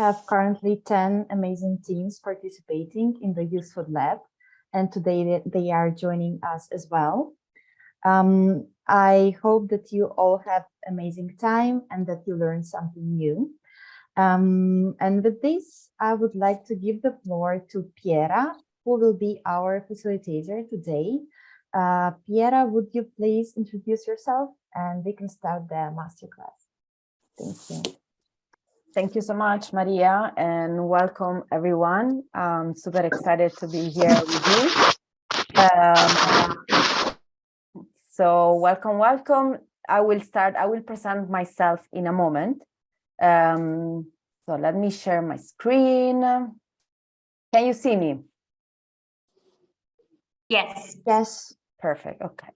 have currently 10 amazing teams participating in the Youth Food Lab, and today they are joining us as well. I hope that you all have amazing time and that you learn something new. And with this, I would like to give the floor to Piera, who will be our facilitator today. Piera, would you please introduce yourself and we can start the masterclass. Thank you. Thank you so much, Maria, and welcome everyone. I'm super excited to be here with you. So welcome. I will present myself in a moment. So let me share my screen. Can you see me? Yes. Yes. Perfect. Okay.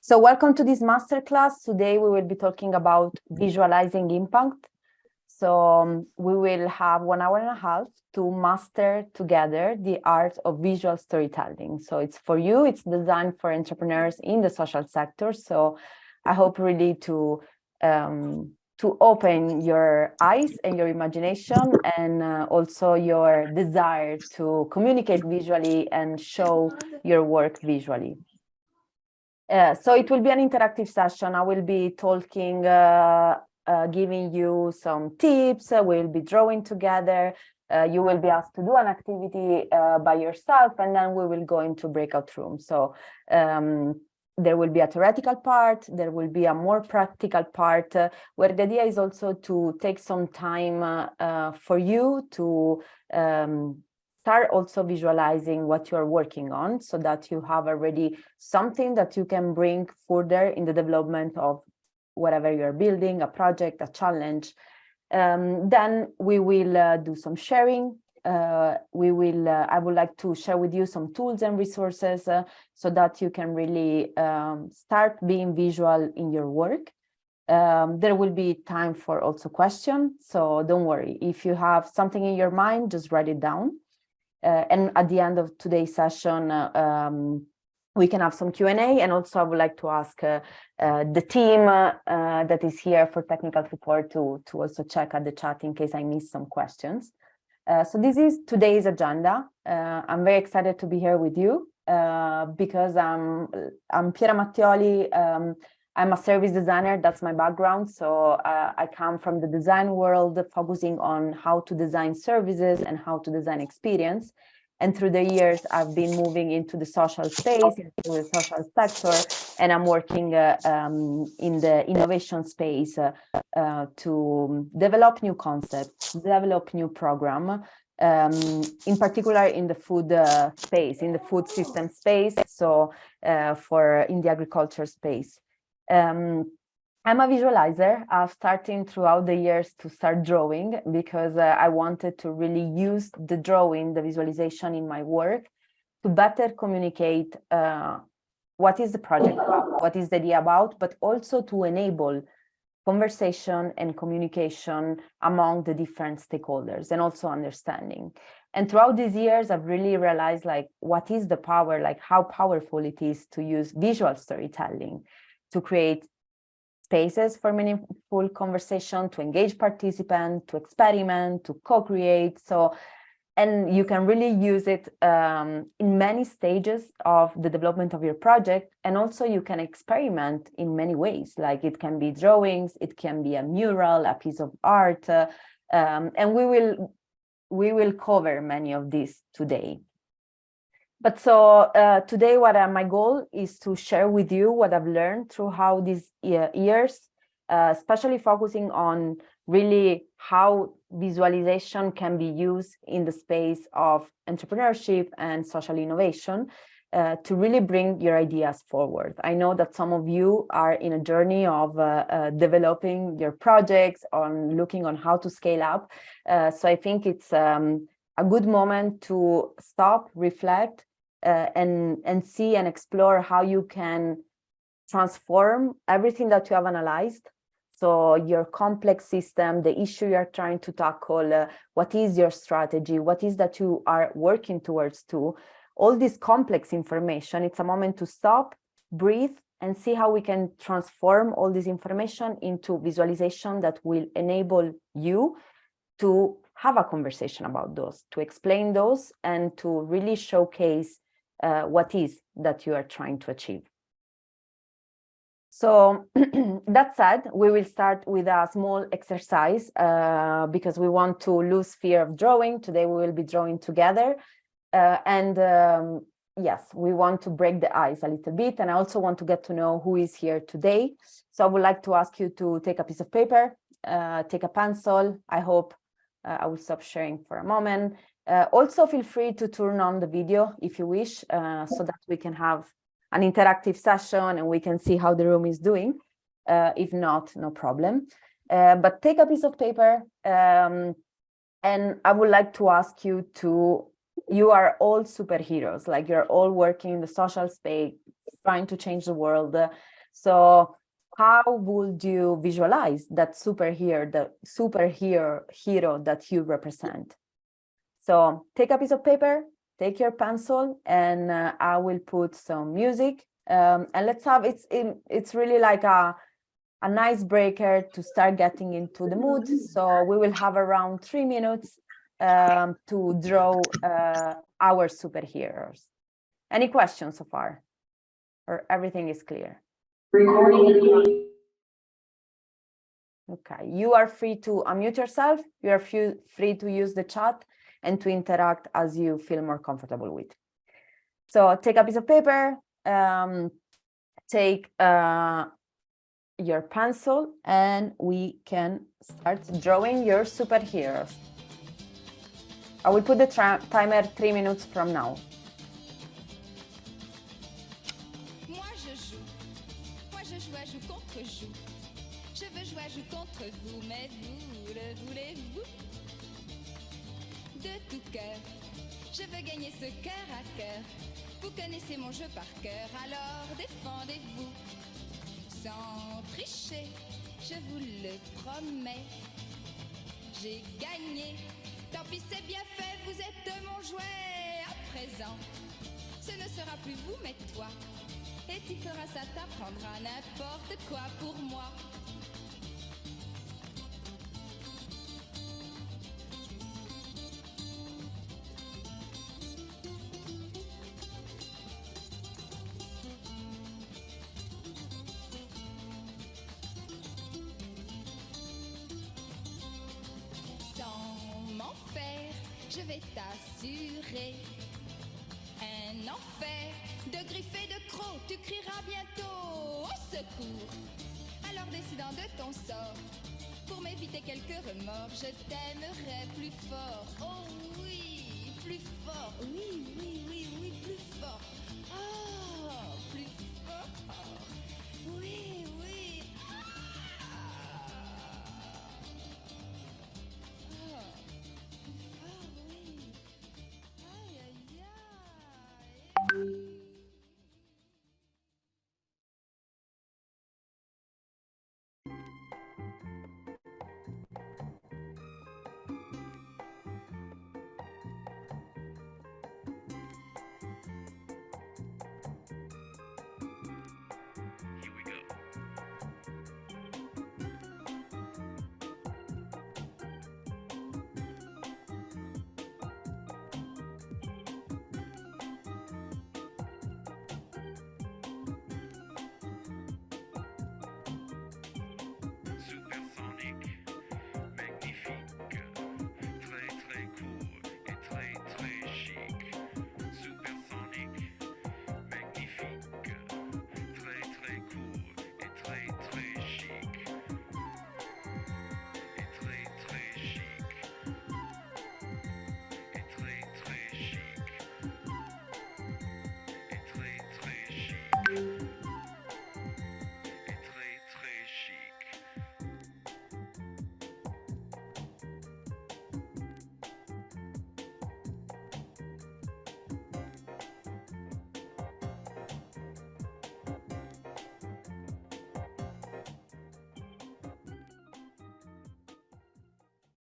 So welcome to this masterclass. Today we will be talking about visualizing impact. So we will have 1.5 hours to master together the art of visual storytelling. So it's for you, it's designed for entrepreneurs in the social sector. So I hope really to open your eyes and your imagination and also your desire to communicate visually and show your work visually. So it will be an interactive session. I will be talking giving you some tips. We'll be drawing together. You will be asked to do an activity by yourself, and then we will go into breakout rooms. So there will be a theoretical part, there will be a more practical part, where the idea is also to take some time for you to start also visualizing what you're working on, so that you have already something that you can bring further in the development of whatever you're building, a project, a challenge. Then we will do some sharing. I would like to share with you some tools and resources so that you can really start being visual in your work. There will be time for also questions, so don't worry. If you have something in your mind, just write it down. And at the end of today's session, we can have some Q&A, and also I would like to ask the team that is here for technical support to also check at the chat in case I miss some questions. So this is today's agenda. I'm very excited to be here with you because I'm Piera Mattioli. I'm a service designer, that's my background. So I come from the design world, focusing on how to design services and how to design experience. And through the years, I've been moving into the social space, into the social sector, and I'm working in the innovation space to develop new concepts, develop new program, in particular in the food space, in the food system space, so in the agriculture space. I'm a visualizer. I've started throughout the years to start drawing because I wanted to really use the drawing, the visualization in my work to better communicate what is the project about, what is the idea about, but also to enable conversation and communication among the different stakeholders and also understanding. And throughout these years, I've really realized like what is the power, like how powerful it is to use visual storytelling to create spaces for meaningful conversation, to engage participants, to experiment, to co-create. So, and you can really use it in many stages of the development of your project. And also you can experiment in many ways, like it can be drawings, it can be a mural, a piece of art. And we will cover many of these today. But so today, my goal is to share with you what I've learned throughout these years, especially focusing on really how visualization can be used in the space of entrepreneurship and social innovation to really bring your ideas forward. I know that some of you are in a journey of developing your projects, on looking on how to scale up. So I think it's a good moment to stop, reflect, and see and explore how you can transform everything that you have analyzed. So your complex system, the issue you're trying to tackle, what is your strategy, what is that you are working towards to, all this complex information, it's a moment to stop, breathe, and see how we can transform all this information into visualization that will enable you to have a conversation about those, to explain those, and to really showcase what is that you are trying to achieve. So that said, we will start with a small exercise because we want to lose fear of drawing. Today we will be drawing together. Yes, we want to break the ice a little bit. And I also want to get to know who is here today. So I would like to ask you to take a piece of paper, take a pencil. I hope I will stop sharing for a moment. Also feel free to turn on the video if you wish, so that we can have an interactive session and we can see how the room is doing. If not, no problem. But take a piece of paper, and I would like to ask you to, you are all superheroes, like you're all working in the social space, trying to change the world. So how would you visualize that superhero, the hero that you represent? So take a piece of paper, take your pencil, and I will put some music. And let's have, it's really like a nice breaker to start getting into the mood. So we will have around 3 minutes to draw our superheroes. Any questions so far? Or everything is clear? Okay, you are free to unmute yourself. You are free to use the chat and to interact as you feel more comfortable with. So take a piece of paper, take your pencil, and we can start drawing your superheroes. I will put the timer 3 minutes from now. Moi je joue à joue contre joue. Je veux jouer à joue contre vous, mais vous le voulez-vous? De tout cœur, je veux gagner ce cœur à cœur. Vous connaissez mon jeu par cœur, alors défendez-vous. Sans tricher, je vous le promets. J'ai gagné, tant pis c'est bien fait, vous êtes mon jouet. À présent, ce ne sera plus vous mais toi. Et tu feras ça, t'apprendras n'importe quoi pour moi. Je vais t'assurer un enfer de griffes et de crocs. Tu crieras bientôt au secours. Alors décidant de ton sort, pour m'éviter quelques remords, je t'aimerai plus fort. Oh oui, plus fort. Oui, oui, oui, oui, plus fort. Oh, plus fort. Oui, oui.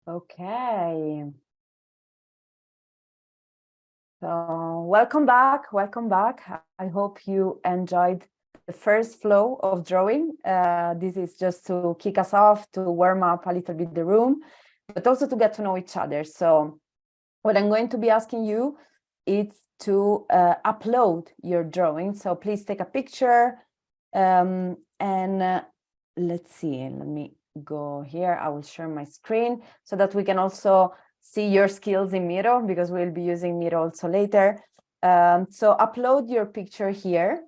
Okay. So welcome back. Welcome back. I hope you enjoyed the first flow of drawing. This is just to kick us off, to warm up a little bit the room. but also to get to know each other. So what I'm going to be asking you is to upload your drawing. So please take a picture and let's see, let me go here. I will share my screen so that we can also see your skills in Miro, because we'll be using Miro also later. So upload your picture here.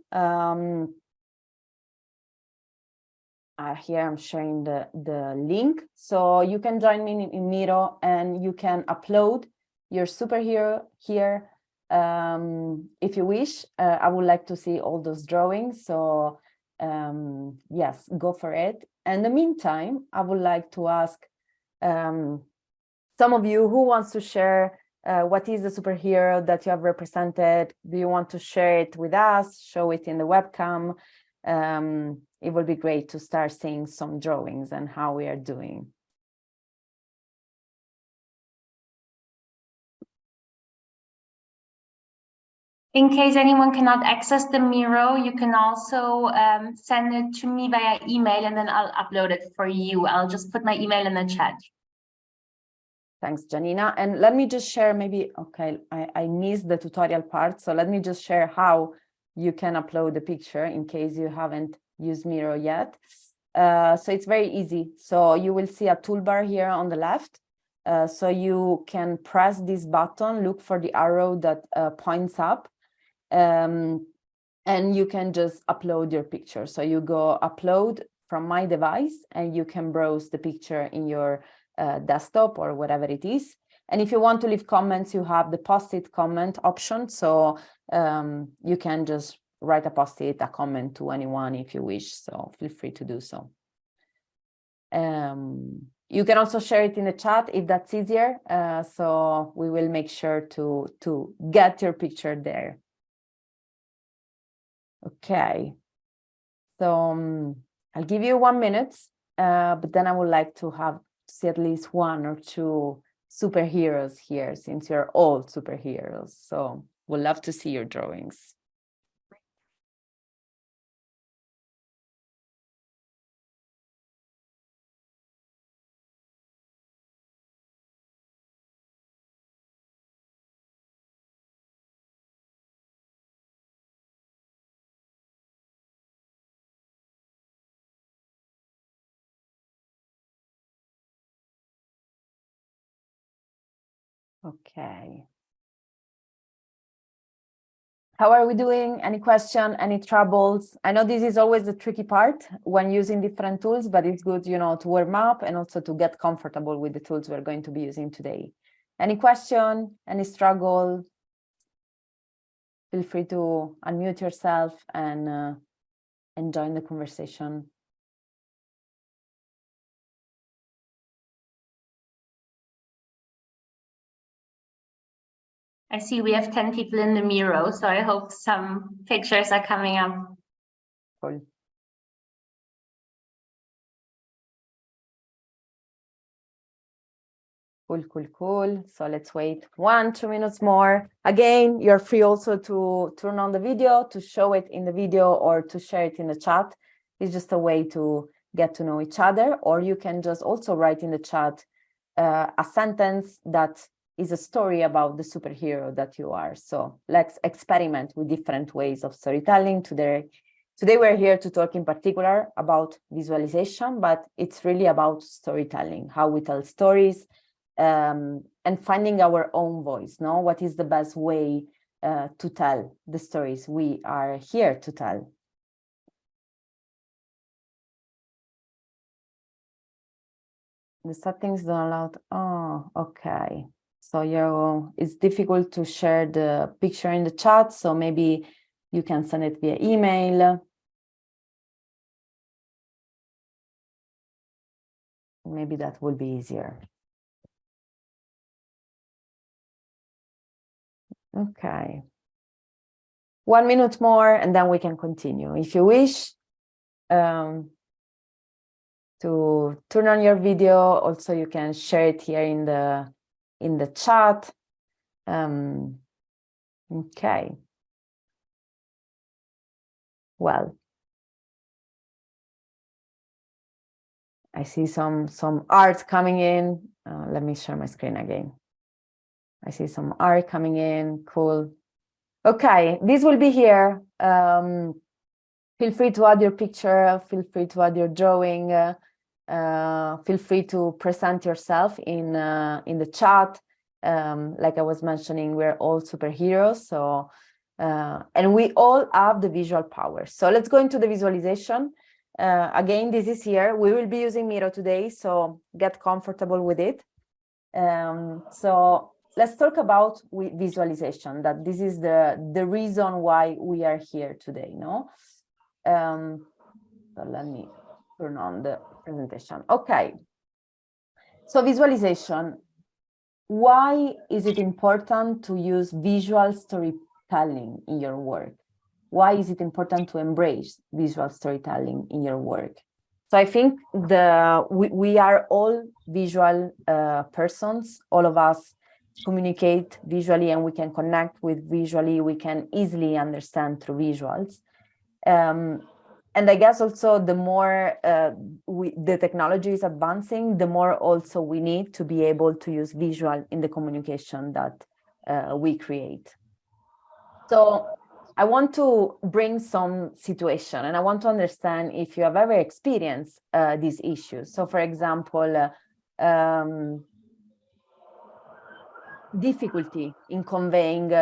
Here I'm sharing the link. So you can join me in Miro and you can upload your superhero here if you wish. I would like to see all those drawings. So yes, go for it. And in the meantime, I would like to ask some of you who wants to share what is the superhero that you have represented. Do you want to share it with us, show it in the webcam? It would be great to start seeing some drawings and how we are doing. In case anyone cannot access the Miro, you can also send it to me via email and then I'll upload it for you. I'll just put my email in the chat. Thanks, Janina. And let me just share maybe, okay, I missed the tutorial part. So let me just share how you can upload the picture in case you haven't used Miro yet. So it's very easy. So you will see a toolbar here on the left. So you can press this button, look for the arrow that points up, and you can just upload your picture. So you go upload from my device and you can browse the picture in your desktop or whatever it is. And if you want to leave comments, you have the post-it comment option. So you can just write a post-it, a comment to anyone if you wish. So feel free to do so. You can also share it in the chat if that's easier. So we will make sure to get your picture there. Okay. So I'll give you 1 minute, but then I would like to see at least 1 or 2 superheroes here, since you're all superheroes. So we'd love to see your drawings. Okay. How are we doing? Any question, any troubles? I know this is always the tricky part when using different tools, but it's good, you know, to warm up and also to get comfortable with the tools we're going to be using today. Any question, any struggle? Feel free to unmute yourself and join the conversation. I see we have 10 people in the Miro, so I hope some pictures are coming up. Cool. Cool. So let's wait 1-2 minutes more. Again, you're free also to turn on the video, to show it in the video, or to share it in the chat. It's just a way to get to know each other, or you can just also write in the chat a sentence that is a story about the superhero that you are. So let's experiment with different ways of storytelling. Today we're here to talk in particular about visualization, but it's really about storytelling, how we tell stories, and finding our own voice. No, what is the best way to tell the stories we are here to tell? The settings don't allow. Oh, okay. So it's difficult to share the picture in the chat, so maybe you can send it via email. Maybe that will be easier. Okay. 1 minute more, and then we can continue. If you wish to turn on your video, also you can share it here in the chat. Okay. Well, I see some art coming in. Let me share my screen again. I see some art coming in. Cool. Okay, this will be here. Feel free to add your picture. Feel free to add your drawing. Feel free to present yourself in the chat. Like I was mentioning, we're all superheroes. So, and we all have the visual power. So let's go into the visualization. Again, this is here. We will be using Miro today, so get comfortable with it. So let's talk about visualization, that this is the reason why we are here today, no? So let me turn on the presentation. Okay. So visualization, why is it important to use visual storytelling in your work? Why is it important to embrace visual storytelling in your work? So I think we are all visual persons. All of us communicate visually, and we can connect with visually. We can easily understand through visuals. And I guess also the more the technology is advancing, the more also we need to be able to use visual in the communication that we create. So I want to bring some situation, and I want to understand if you have ever experienced these issues. So for example, difficulty in conveying,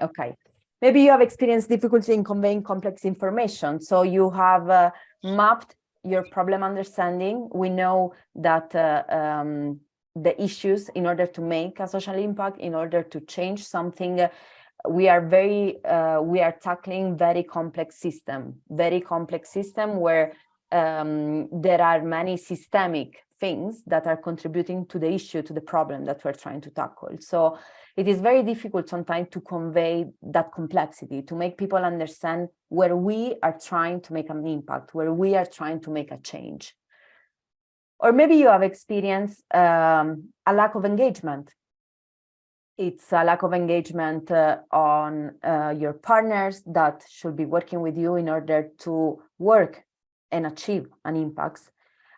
okay. Maybe you have experienced difficulty in conveying complex information. So you have mapped your problem understanding. We know that the issues, in order to make a social impact, in order to change something, we are tackling very complex system where there are many systemic things that are contributing to the issue, to the problem that we're trying to tackle. So it is very difficult sometimes to convey that complexity, to make people understand where we are trying to make an impact, where we are trying to make a change. Or maybe you have experienced a lack of engagement. It's a lack of engagement on your partners that should be working with you in order to work and achieve an impact.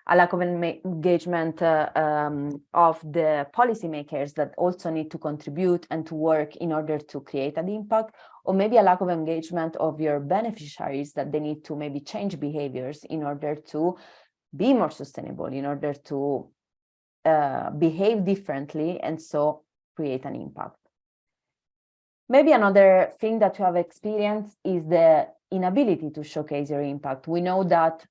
A lack of engagement of the policymakers that also need to contribute and to work in order to create an impact, or maybe a lack of engagement of your beneficiaries, that they need to maybe change behaviors in order to be more sustainable, in order to behave differently, and so create an impact. Maybe another thing that you have experienced is the inability to showcase your impact. We know that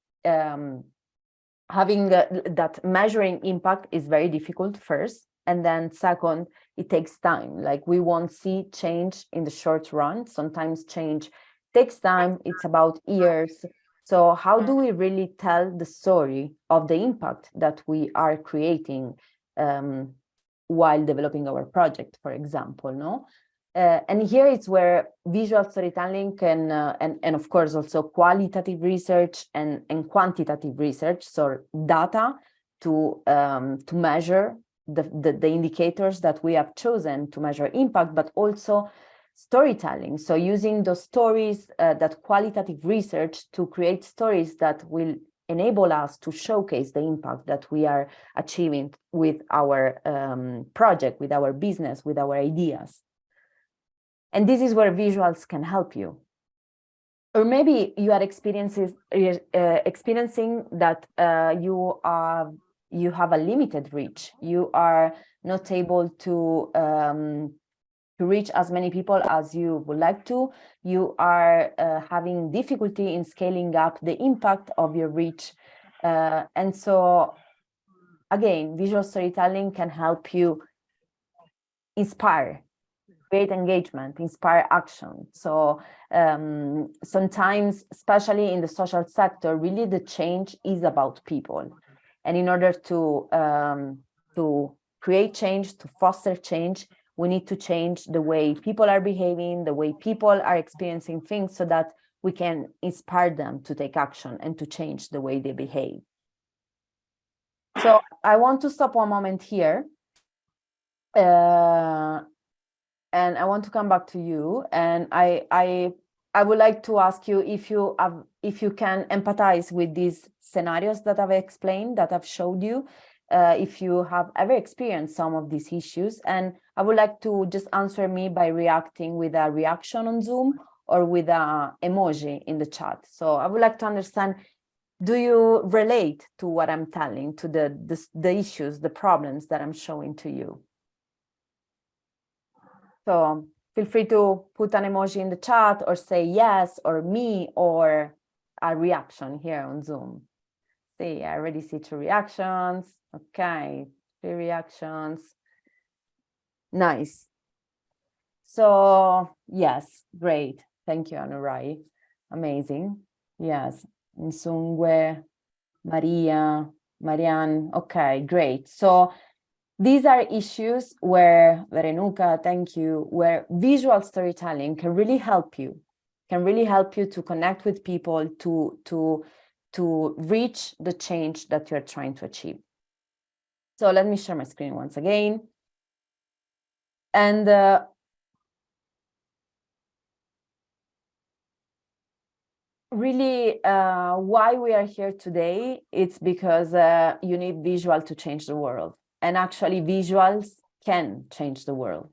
that measuring impact is very difficult first, and then second, it takes time. Like, we won't see change in the short run. Sometimes change takes time. It's about years. So how do we really tell the story of the impact that we are creating while developing our project, for example, no? And here it's where visual storytelling can, and of course also qualitative research and quantitative research, so data to measure the indicators that we have chosen to measure impact, but also storytelling. So using those stories, that qualitative research, to create stories that will enable us to showcase the impact that we are achieving with our project, with our business, with our ideas. And this is where visuals can help you. Or maybe you are experiencing that you have a limited reach. You are not able to reach as many people as you would like to. You are having difficulty in scaling up the impact of your reach. And so, again, visual storytelling can help you inspire, create engagement, inspire action. So sometimes, especially in the social sector, really the change is about people. And in order to create change, to foster change, we need to change the way people are behaving, the way people are experiencing things, so that we can inspire them to take action and to change the way they behave. So I want to stop one moment here. And I want to come back to you. And I I would like to ask you if you can empathize with these scenarios that I've explained, that I've showed you, if you have ever experienced some of these issues. And I would like to just answer me by reacting with a reaction on Zoom or with a emoji in the chat. So I would like to understand, do you relate to what I'm telling, to the issues, the problems that I'm showing to you? So feel free to put an emoji in the chat or say yes or me or a reaction here on Zoom. See, I already see 2 reactions. Okay, 3 reactions. Nice. So yes, great. Thank you, Anurai. Amazing. Yes. Nsungwe, Maria, Marianne. Okay, great. So these are issues where, Verenuka, thank you, where visual storytelling can really help you, to connect with people, to reach the change that you're trying to achieve. So let me share my screen once again. And really, why we are here today, it's because you need visual to change the world. And actually, visuals can change the world.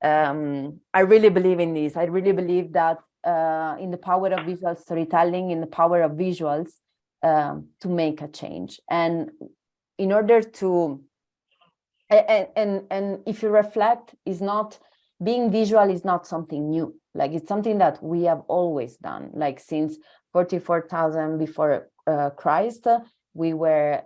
I really believe in this. I really believe that in the power of visual storytelling, in the power of visuals to make a change. And in order to, and if you reflect, being visual is not something new. Like, it's something that we have always done. Like, since 44,000 before Christ, we were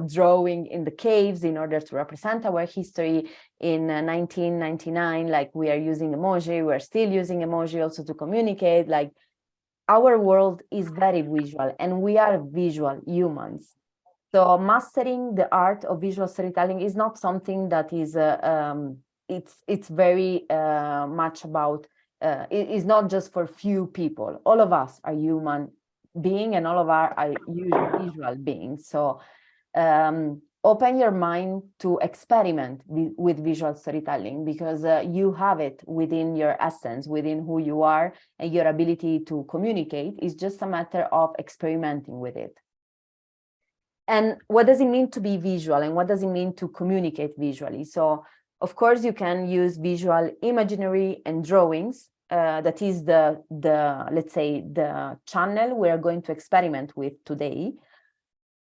drawing in the caves in order to represent our history. In 1999, like, we are using emoji. We're still using emoji also to communicate. Like, our world is very visual, and we are visual humans. So mastering the art of visual storytelling is not something that is it's very much about it is not just for few people. All of us are human beings, and all of us are visual beings. So open your mind to experiment with visual storytelling, because you have it within your essence, within who you are, and your ability to communicate is just a matter of experimenting with it. And what does it mean to be visual, and what does it mean to communicate visually? So, of course, you can use visual imaginary and drawings. That is let's say, the channel we are going to experiment with today.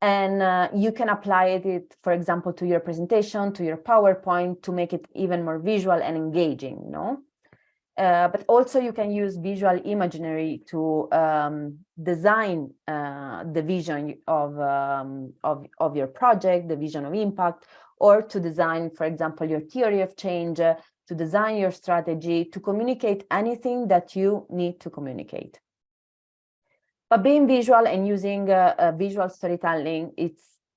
And you can apply it, for example, to your presentation, to your PowerPoint, to make it even more visual and engaging, but also you can use visual imaginary to design the vision of your project, the vision of impact, or to design, for example, your theory of change, to design your strategy, to communicate anything that you need to communicate. But being visual and using visual storytelling,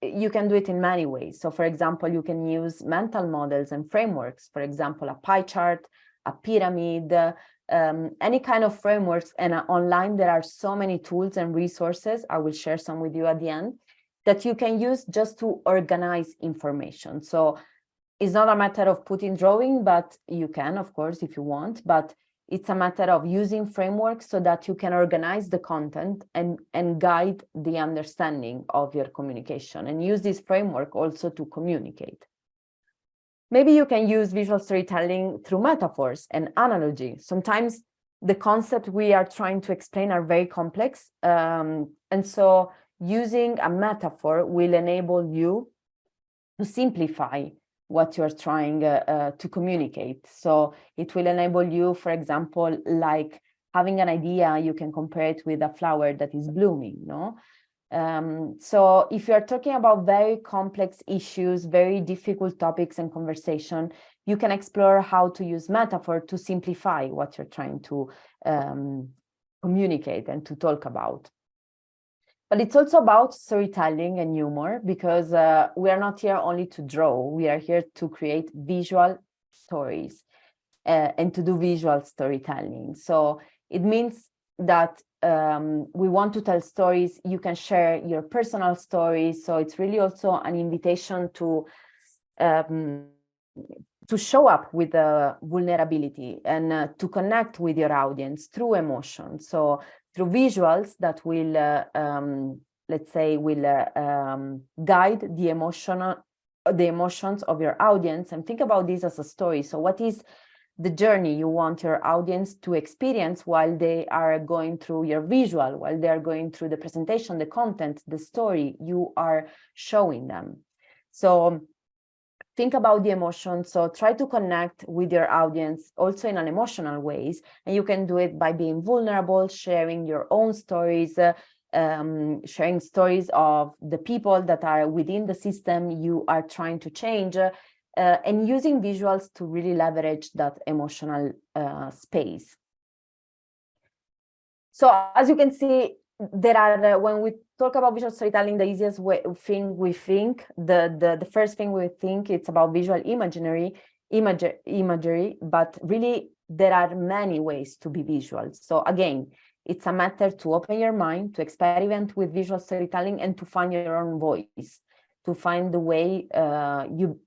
you can do it in many ways. So, for example, you can use mental models and frameworks, for example, a pie chart, a pyramid, any kind of frameworks. And online, there are so many tools and resources. I will share some with you at the end, that you can use just to organize information. So it's not a matter of putting drawing, but you can, of course, if you want, but it's a matter of using frameworks so that you can organize the content and guide the understanding of your communication, and use this framework also to communicate. Maybe you can use visual storytelling through metaphors and analogy. Sometimes the concepts we are trying to explain are very complex. And so using a metaphor will enable you to simplify what you're trying to communicate. So it will enable you, for example, like having an idea, you can compare it with a flower that is blooming, so if you're talking about very complex issues, very difficult topics and conversation, you can explore how to use metaphor to simplify what you're trying to communicate and to talk about. But it's also about storytelling and humor, because we are not here only to draw. We are here to create visual stories and to do visual storytelling. So it means that we want to tell stories. You can share your personal stories. So it's really also an invitation to to show up with the vulnerability and to connect with your audience through emotion. So through visuals that will, let's say, will guide the emotions of your audience. And think about this as a story. So what is the journey you want your audience to experience while they are going through your visual, while they are going through the presentation, the content, the story you are showing them? So think about the emotion. So try to connect with your audience also in an emotional ways. And you can do it by being vulnerable, sharing your own stories, sharing stories of the people that are within the system you are trying to change, and using visuals to really leverage that emotional space. So as you can see, there are, when we talk about visual storytelling, the easiest thing we think, the first thing we think, it's about visual imagery, but really there are many ways to be visual. So again, it's a matter to open your mind, to experiment with visual storytelling, and to find your own voice, to find the way you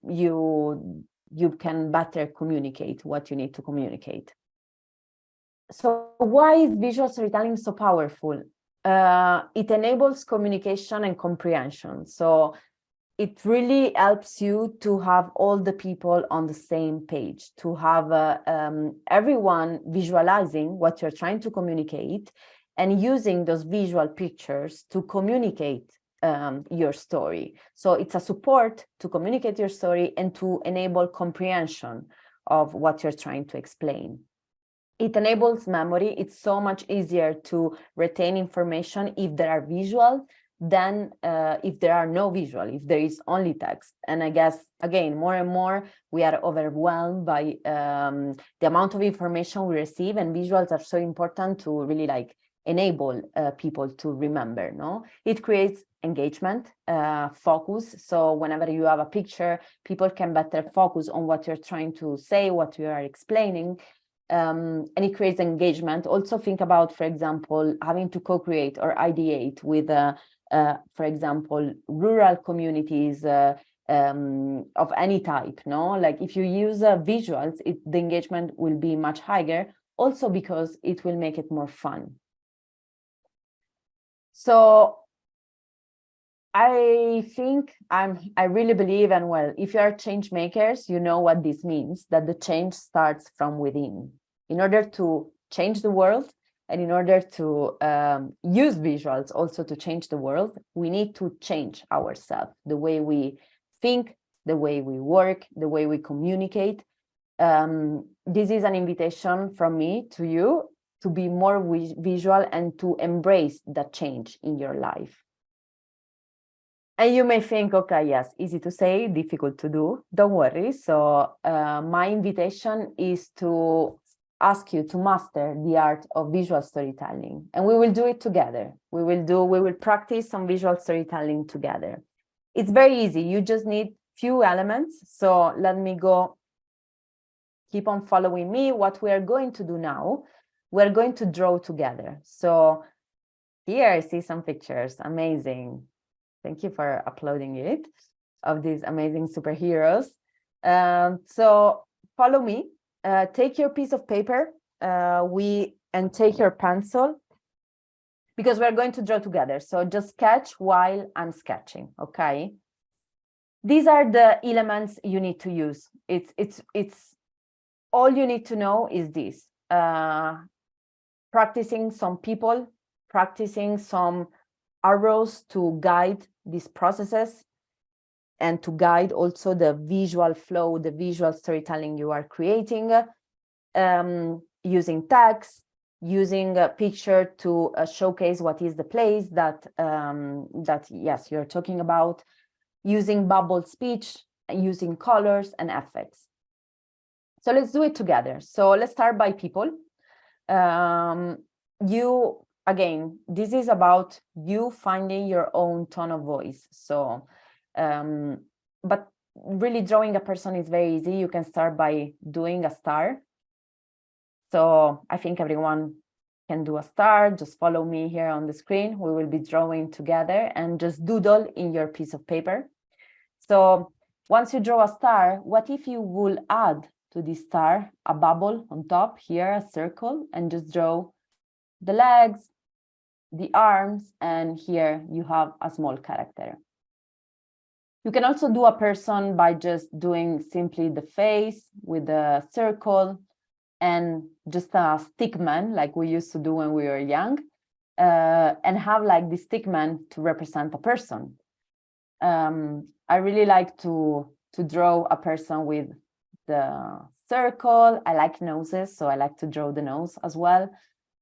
can better communicate what you need to communicate. So why is visual storytelling so powerful? It enables communication and comprehension. So it really helps you to have all the people on the same page, to have everyone visualizing what you're trying to communicate and using those visual pictures to communicate your story. So it's a support to communicate your story and to enable comprehension of what you're trying to explain. It enables memory. It's so much easier to retain information if there are visuals than if there are no visual, if there is only text. And I guess, again, more and more we are overwhelmed by the amount of information we receive, and visuals are so important to really like enable people to remember, no? It creates engagement, focus. So whenever you have a picture, people can better focus on what you're trying to say, what you are explaining. And it creates engagement. Also think about, for example, having to co-create or ideate with, for example, rural communities of any type, no? Like if you use visuals, the engagement will be much higher, also because it will make it more fun. So I think I really believe, and well, if you are change makers, you know what this means, that the change starts from within. In order to change the world, and in order to use visuals also to change the world, we need to change ourselves, the way we think, the way we work, the way we communicate. This is an invitation from me to you to be more visual and to embrace that change in your life. And you may think, okay, yes, easy to say, difficult to do. Don't worry. So my invitation is to ask you to master the art of visual storytelling, and we will do it together. We will practice some visual storytelling together. It's very easy. You just need few elements. So let me go. Keep on following me. What we are going to do now, we're going to draw together. So here I see some pictures. Amazing. Thank you for uploading it, of these amazing superheroes. So follow me. Take your piece of paper and take your pencil, because we're going to draw together. So just sketch while I'm sketching, okay? These are the elements you need to use. It's all you need to know is this. Practicing some people, practicing some arrows to guide these processes, and to guide also the visual flow, the visual storytelling you are creating, using text, using a picture to showcase what is the place that yes, you're talking about, using bubble speech, using colors and effects. So let's do it together. So let's start by people. Again, this is about you finding your own tone of voice. So, but really drawing a person is very easy. You can start by doing a star. So I think everyone can do a star. Just follow me here on the screen. We will be drawing together, and just doodle in your piece of paper. So once you draw a star, what if you will add to this star a bubble on top here, a circle, and just draw the legs, the arms, and here you have a small character. You can also do a person by just doing simply the face with a circle and just a stick man like we used to do when we were young, and have like the stick man to represent a person. I really like to draw a person with the circle. I like noses, so I like to draw the nose as well.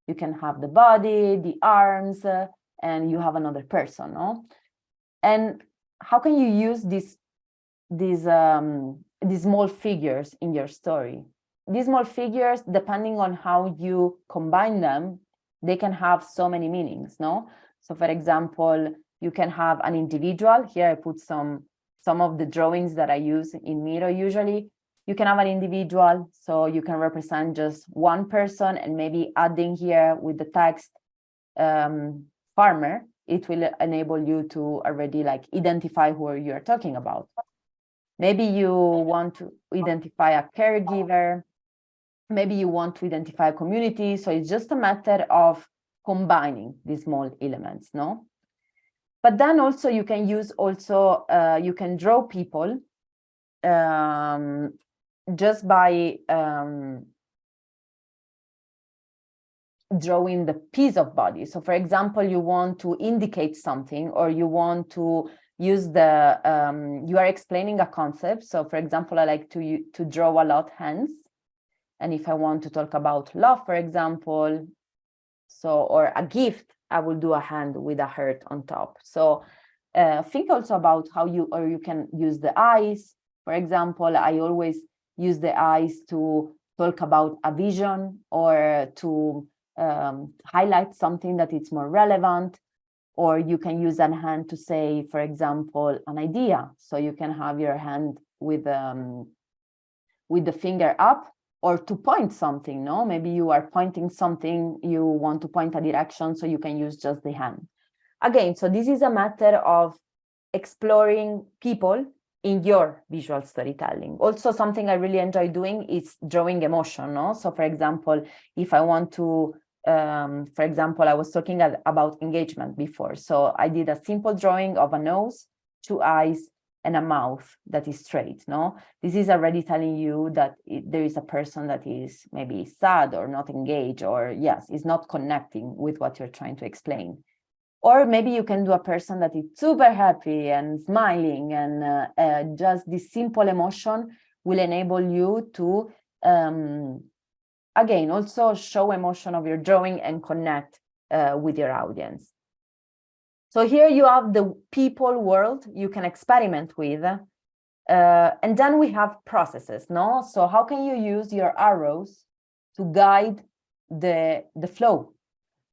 You can have the body, the arms, and you have another person, no? And how can you use these small figures in your story? These small figures, depending on how you combine them, they can have so many meanings, no? So for example, you can have an individual. Here I put some of the drawings that I use in Miro usually. You can have an individual, so you can represent just one person, and maybe adding here with the text farmer, it will enable you to already like identify who you're talking about. Maybe you want to identify a caregiver. Maybe you want to identify a community. So it's just a matter of combining these small elements, no? But then also you can use you can draw people just by drawing the piece of body. So for example, you want to indicate something, or you want to use you are explaining a concept. So for example, I like to draw a lot hands. And if I want to talk about love, for example, or a gift, I will do a hand with a heart on top. So think also about how you can use the eyes. For example, I always use the eyes to talk about a vision, or to highlight something that it's more relevant. Or you can use a hand to say, for example, an idea. So you can have your hand with the finger up, or to point something, no? Maybe you are pointing something, you want to point a direction, so you can use just the hand. Again, so this is a matter of exploring people in your visual storytelling. Also, something I really enjoy doing is drawing emotion, no? So for example, if I want to, for example, I was talking about engagement before. So I did a simple drawing of a nose, 2 eyes, and a mouth that is straight, no? This is already telling you that there is a person that is maybe sad or not engaged, or yes, is not connecting with what you're trying to explain. Or maybe you can do a person that is super happy and smiling, and just this simple emotion will enable you to, again, also show emotion of your drawing and connect with your audience. So here you have the people world you can experiment with. And then we have processes, no? So how can you use your arrows to guide the flow,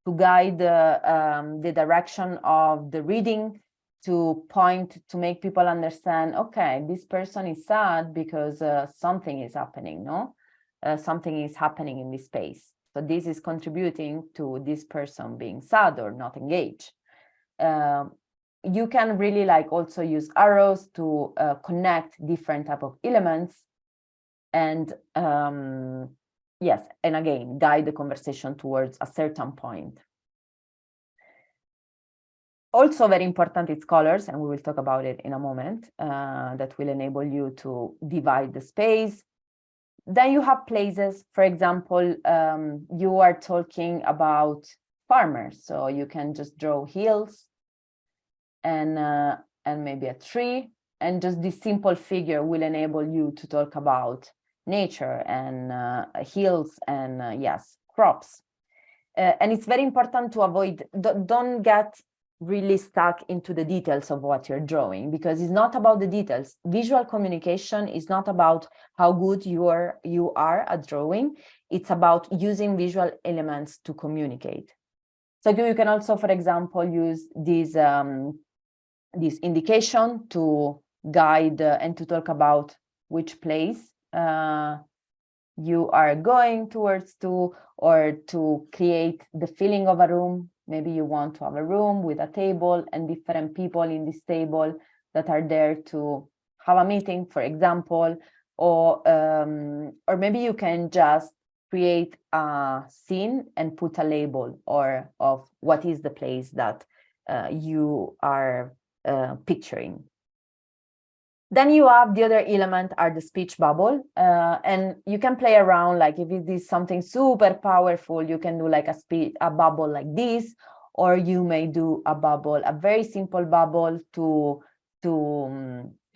to guide the direction of the reading, to point, to make people understand, okay, this person is sad because something is happening, no? Something is happening in this space. So this is contributing to this person being sad or not engaged. You can really like also use arrows to connect different type of elements, and yes, and again, guide the conversation towards a certain point. Also very important is colors, and we will talk about it in a moment, that will enable you to divide the space. Then you have places, for example, you are talking about farmers, so you can just draw hills and maybe a tree, and just this simple figure will enable you to talk about nature and hills and yes, crops. And it's very important to avoid, don't get really stuck into the details of what you're drawing, because it's not about the details. Visual communication is not about how good you are at drawing. It's about using visual elements to communicate. So you can also, for example, use this indication to guide and to talk about which place you are going towards to, or to create the feeling of a room. Maybe you want to have a room with a table and different people in this table that are there to have a meeting, for example, or maybe you can just create a scene and put a label or of what is the place that you are picturing. Then you have the other element are the speech bubble, and you can play around, like if it is something super powerful, you can do like a bubble like this, or you may do a bubble, a very simple bubble to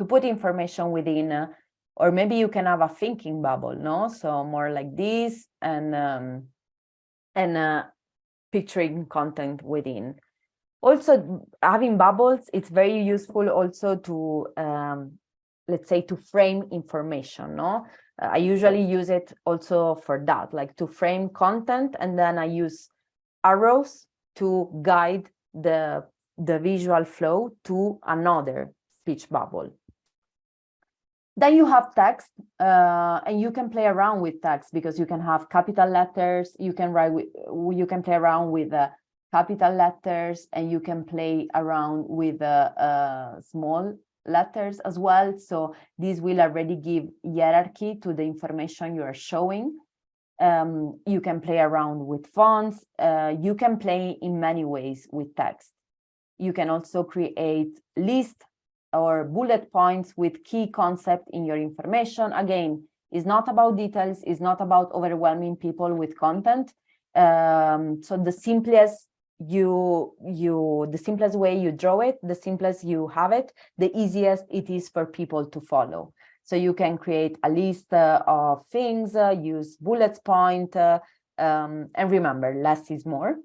put information within, or maybe you can have a thinking bubble, no? So more like this, and picturing content within. Also, having bubbles, it's very useful also to, let's say, to frame information, no? I usually use it also for that, like to frame content, and then I use arrows to guide the visual flow to another speech bubble. Then you have text, and you can play around with text because you can have capital letters, you can play around with capital letters, and you can play around with small letters as well. So this will already give hierarchy to the information you are showing. You can play around with fonts. You can play in many ways with text. You can also create lists or bullet points with key concept in your information. Again, it's not about details, it's not about overwhelming people with content. So the simplest way you draw it, the simplest you have it, the easiest it is for people to follow. So you can create a list of things, use bullet point, and remember, less is more.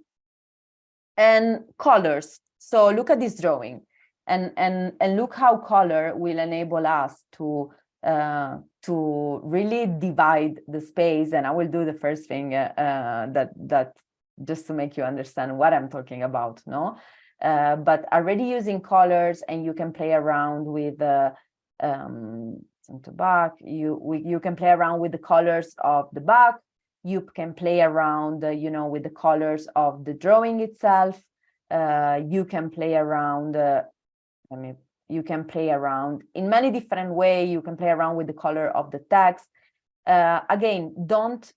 And colors. So look at this drawing, and look how color will enable us to really divide the space. And I will do the first thing that just to make you understand what I'm talking about, no? But already using colors, and you can play around with to back. You can play around with the colors of the back. You can play around, with the colors of the drawing itself. You can play around. You can play around in many different ways. You can play around with the color of the text. Again, don't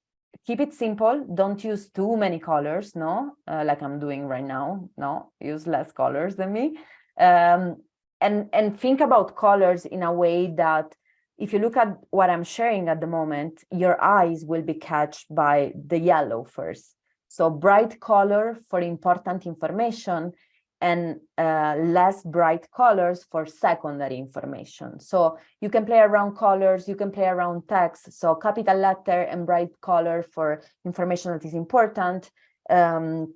keep it simple. Don't use too many colors, no? Like I'm doing right now. No, use less colors than me. And think about colors in a way that if you look at what I'm sharing at the moment, your eyes will be catched by the yellow first. So bright color for important information, and less bright colors for secondary information. So you can play around colors, you can play around text. So capital letter and bright color for information that is important, and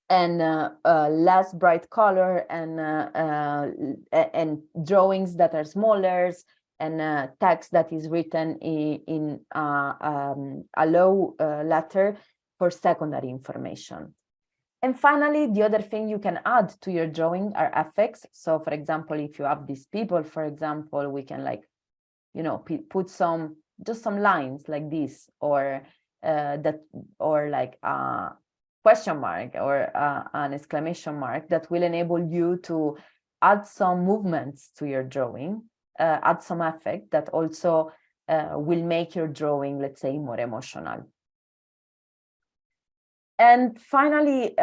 less bright color and drawings that are smaller, and text that is written in a low letter for secondary information. And finally, the other thing you can add to your drawing are effects. So for example, if you have these people, for example, we can put just some lines like this, or like a question mark or an exclamation mark that will enable you to add some movements to your drawing, add some effect that also will make your drawing, let's say, more emotional. And finally,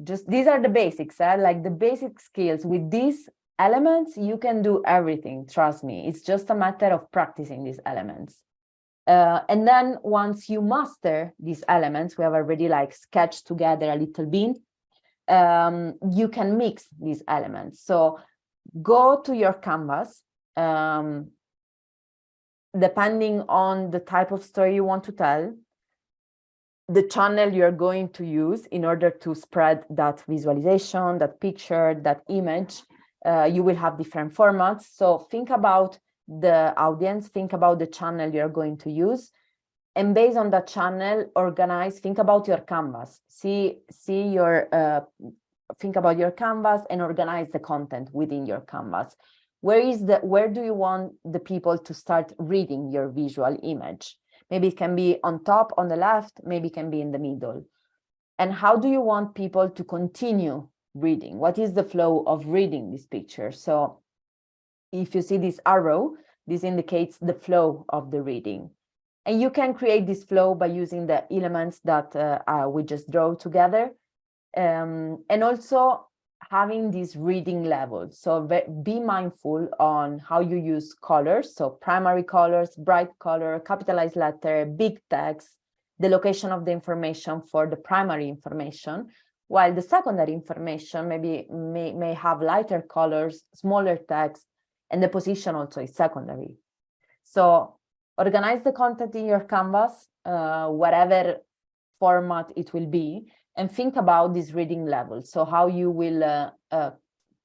just these are the basics, like the basic skills. With these elements, you can do everything, trust me. It's just a matter of practicing these elements. And then once you master these elements, we have already like sketched together a little bit, you can mix these elements. So go to your canvas, depending on the type of story you want to tell, the channel you're going to use in order to spread that visualization, that picture, that image. You will have different formats. So think about the audience, think about the channel you're going to use, and based on that channel, think about your canvas. Think about your canvas and organize the content within your canvas. Where do you want the people to start reading your visual image? Maybe it can be on top, on the left, maybe it can be in the middle. And how do you want people to continue reading? What is the flow of reading this picture? So if you see this arrow, this indicates the flow of the reading. And you can create this flow by using the elements that we just draw together. And also having these reading levels. So be mindful on how you use colors. So primary colors, bright color, capitalized letter, big text, the location of the information for the primary information, while the secondary information maybe may have lighter colors, smaller text, and the position also is secondary. So organize the content in your canvas, whatever format it will be, and think about this reading level. So how you will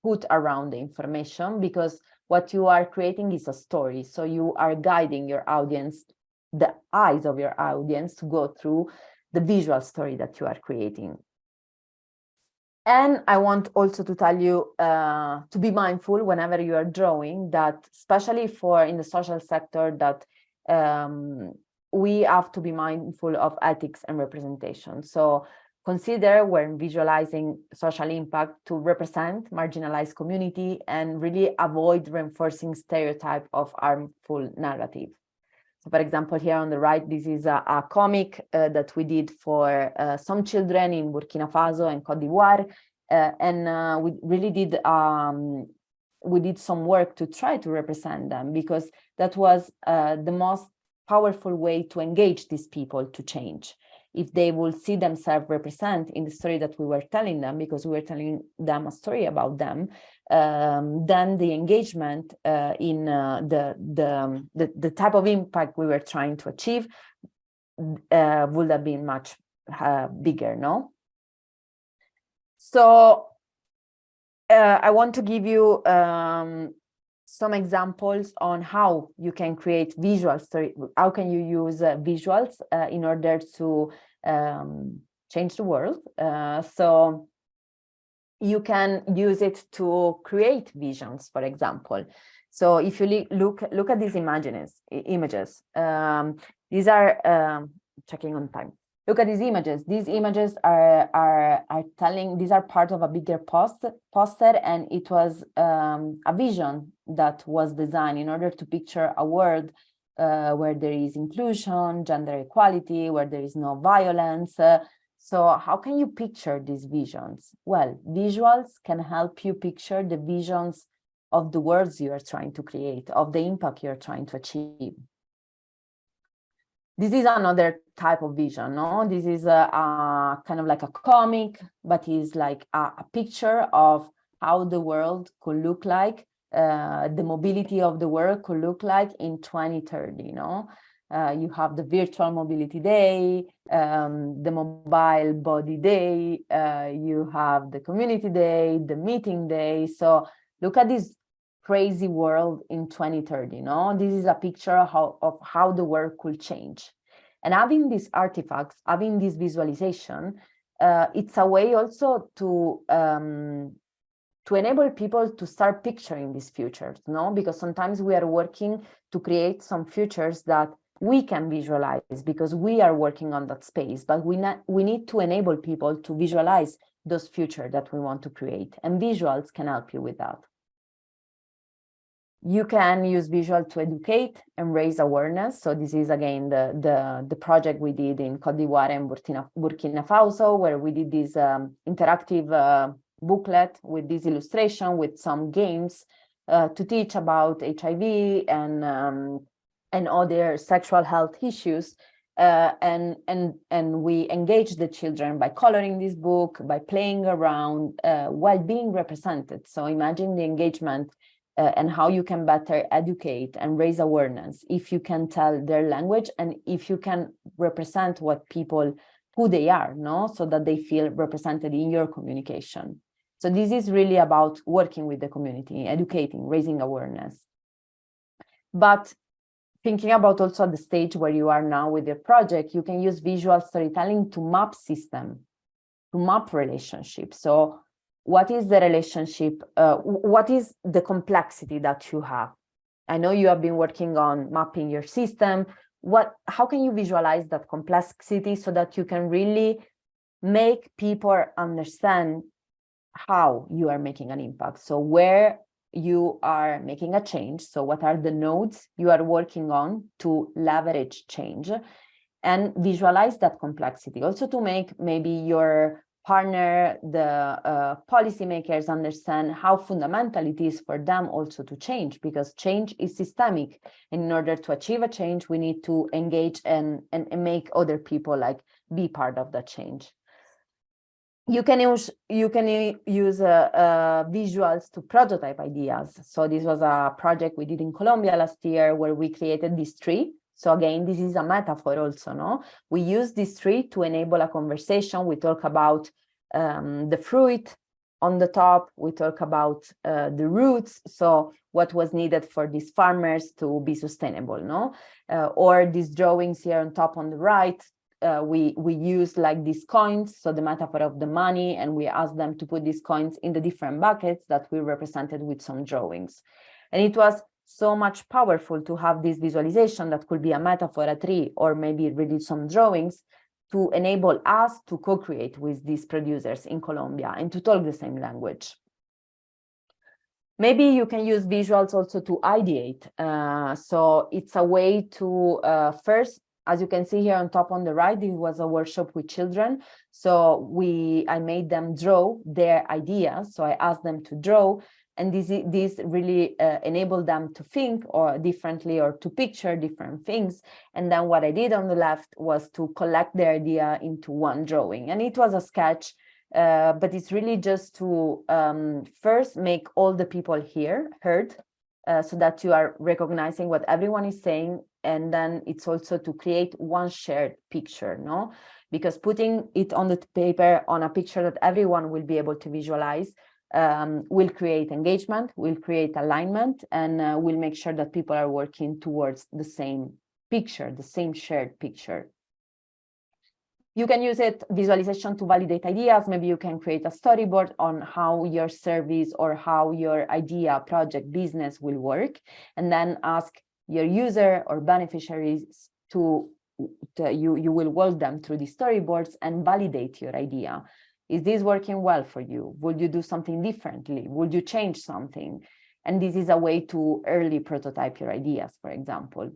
put around the information, because what you are creating is a story. So you are guiding your audience, the eyes of your audience, to go through the visual story that you are creating. And I want also to tell you to be mindful whenever you are drawing, that especially for in the social sector, that we have to be mindful of ethics and representation. So consider when visualizing social impact to represent marginalized community and really avoid reinforcing stereotype of harmful narrative. So for example, here on the right, this is a comic that we did for some children in Burkina Faso and Côte d'Ivoire. And we really did we did some work to try to represent them, because that was the most powerful way to engage these people to change. If they will see themselves represent in the story that we were telling them, because we were telling them a story about them, then the engagement in the type of impact we were trying to achieve would have been much bigger, no? So I want to give you some examples on how you can create visual story. How can you use visuals in order to change the world? So you can use it to create visions, for example. So if you look at these images, these are checking on time. Look at these images. These images are telling, these are part of a bigger poster, and it was a vision that was designed in order to picture a world where there is inclusion, gender equality, where there is no violence. So how can you picture these visions? Well, visuals can help you picture the visions of the worlds you are trying to create, of the impact you're trying to achieve. This is another type of vision, no? This is a kind of like a comic, but is like a picture of how the world could look like, the mobility of the world could look like in 2030, no? You have the virtual mobility day, the mobile body day, you have the community day, the meeting day. So look at this crazy world in 2030, no? This is a picture of how the world could change. And having these artifacts, having this visualization, it's a way also to enable people to start picturing these futures, no? Because sometimes we are working to create some futures that we can visualize because we are working on that space, but we need to enable people to visualize those futures that we want to create, and visuals can help you with that. You can use visual to educate and raise awareness. So this is again the project we did in Côte d'Ivoire and Burkina Faso, where we did this interactive booklet with this illustration with some games to teach about HIV and other sexual health issues. And we engaged the children by coloring this book, by playing around while being represented. So imagine the engagement and how you can better educate and raise awareness if you can tell their language and if you can represent who they are, no? So that they feel represented in your communication. So this is really about working with the community, educating, raising awareness. But thinking about also the stage where you are now with your project, you can use visual storytelling to map system, to map relationships. So what is the relationship? What is the complexity that you have? I know you have been working on mapping your system. How can you visualize that complexity so that you can really make people understand how you are making an impact? So where you are making a change. So what are the nodes you are working on to leverage change, and visualize that complexity. Also to make maybe your partner, the policymakers, understand how fundamental it is for them also to change, because change is systemic. And in order to achieve a change, we need to engage and make other people like be part of that change. You can use visuals to prototype ideas. So this was a project we did in Colombia last year where we created this tree. So again, this is a metaphor also, no? We use this tree to enable a conversation. We talk about the fruit on the top. We talk about the roots. So what was needed for these farmers to be sustainable, no? Or these drawings here on top on the right. We use like these coins, so the metaphor of the money, and we ask them to put these coins in the different buckets that we represented with some drawings. And it was so much powerful to have this visualization that could be a metaphor, a tree, or maybe really some drawings to enable us to co-create with these producers in Colombia and to talk the same language. Maybe you can use visuals also to ideate. So it's a way to first, as you can see here on top on the right, it was a workshop with children. So I made them draw their ideas. So I asked them to draw, and this really enabled them to think or differently or to picture different things. And then what I did on the left was to collect their idea into one drawing. And it was a sketch, but it's really just to first make all the people here heard, so that you are recognizing what everyone is saying. And then it's also to create one shared picture, no? Because putting it on the paper on a picture that everyone will be able to visualize will create engagement, will create alignment, and will make sure that people are working towards the same picture, the same shared picture. You can use visualization to validate ideas. Maybe you can create a storyboard on how your service or how your idea, project, business will work, and then ask your user or beneficiaries you will walk them through the storyboards and validate your idea. Is this working well for you? Would you do something differently? Would you change something? And this is a way to early prototype your ideas, for example.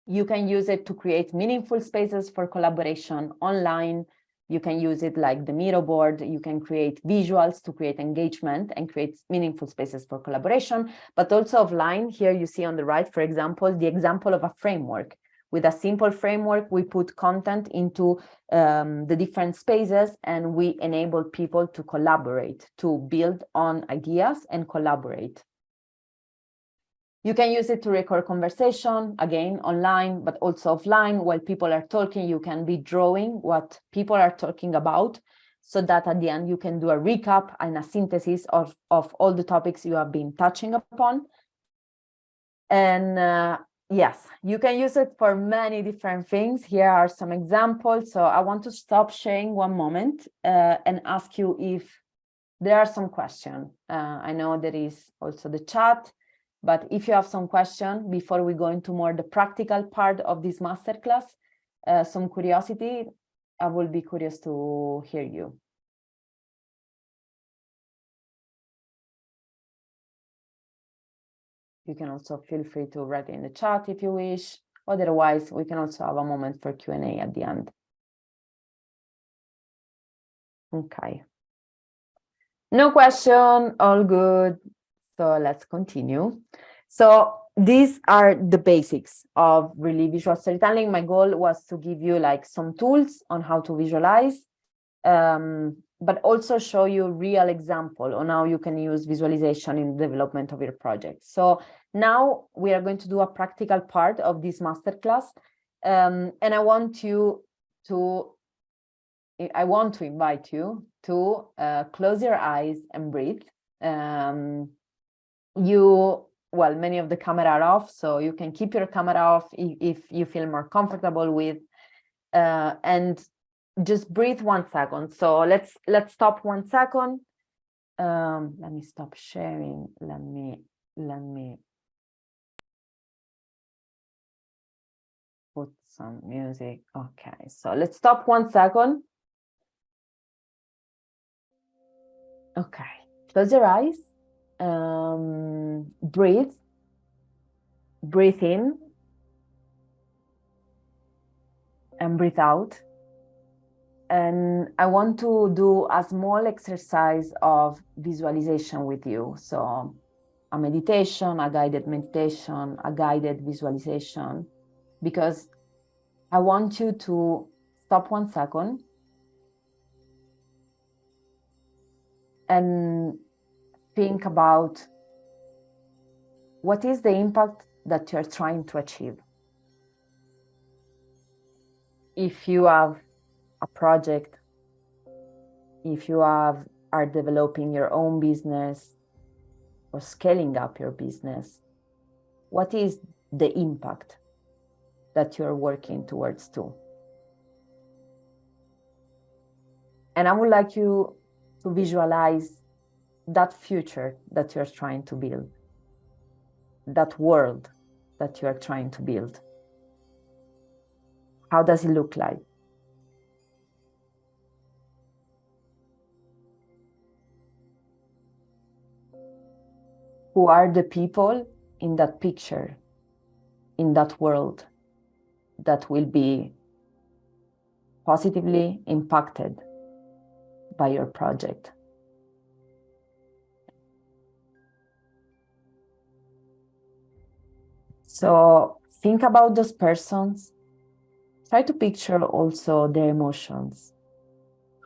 You can use it to create meaningful spaces for collaboration online. You can use it like the Miro board. You can create visuals to create engagement and create meaningful spaces for collaboration, but also offline. Here you see on the right, for example, the example of a framework. With a simple framework, we put content into the different spaces, and we enable people to collaborate, to build on ideas and collaborate. You can use it to record conversation, again, online, but also offline. While people are talking, you can be drawing what people are talking about, so that at the end you can do a recap and a synthesis of all the topics you have been touching upon. And yes, you can use it for many different things. Here are some examples. So I want to stop sharing one moment and ask you if there are some questions. I know there is also the chat, but if you have some questions before we go into more the practical part of this masterclass, some curiosity, I will be curious to hear you. You can also feel free to write in the chat if you wish. Otherwise, we can also have a moment for Q&A at the end. Okay. No question, all good. So let's continue. So these are the basics of really visual storytelling. My goal was to give you like some tools on how to visualize, but also show you real example on how you can use visualization in the development of your project. So now we are going to do a practical part of this masterclass, and I want to invite you to close your eyes and breathe. Many of the camera are off, so you can keep your camera off if you feel more comfortable with, and just breathe 1 second. So let's stop 1 second. Let me stop sharing. Let me put some music. Okay, so let's stop 1 second. Okay, close your eyes breathe in and breathe out. And I want to do a small exercise of visualization with you. So a meditation, a guided meditation, a guided visualization, because I want you to stop 1 second and think about what is the impact that you're trying to achieve. If you have a project, if you are developing your own business or scaling up your business, what is the impact that you're working towards to? And I would like you to visualize that future that you're trying to build, that world that you're trying to build. How does it look like? Who are the people in that picture, in that world, that will be positively impacted by your project? So think about those persons. Try to picture also their emotions.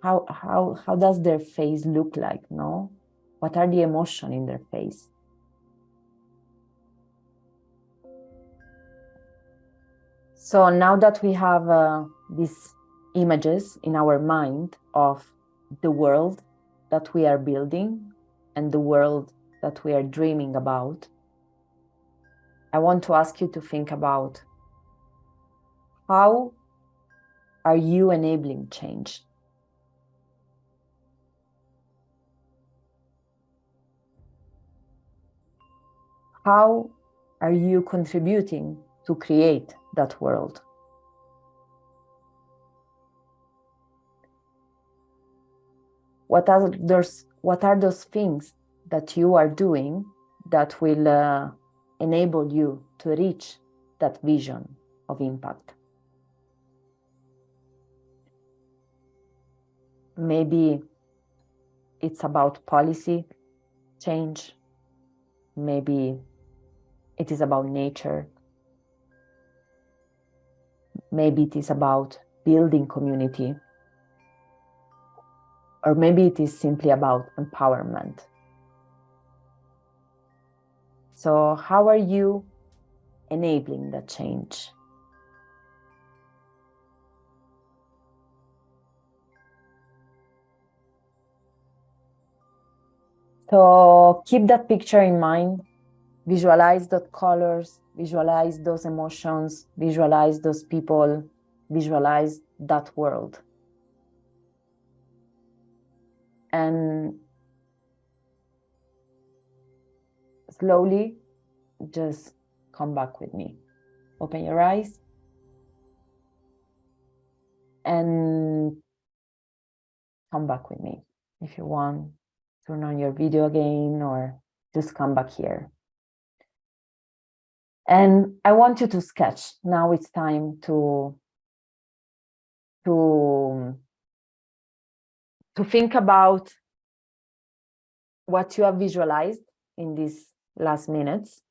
How does their face look like, no? What are the emotions in their face? So now that we have these images in our mind of the world that we are building and the world that we are dreaming about, I want to ask you to think about how are you enabling change? How are you contributing to create that world? What are those things that you are doing that will enable you to reach that vision of impact? Maybe it's about policy change. Maybe it is about nature. Maybe it is about building community. Or maybe it is simply about empowerment. So how are you enabling that change? So keep that picture in mind. Visualize those colors, visualize those emotions, visualize those people, visualize that world. And slowly, just come back with me. Open your eyes and come back with me. If you want, turn on your video again or just come back here. And I want you to sketch. Now it's time to think about what you have visualized in these last minutes.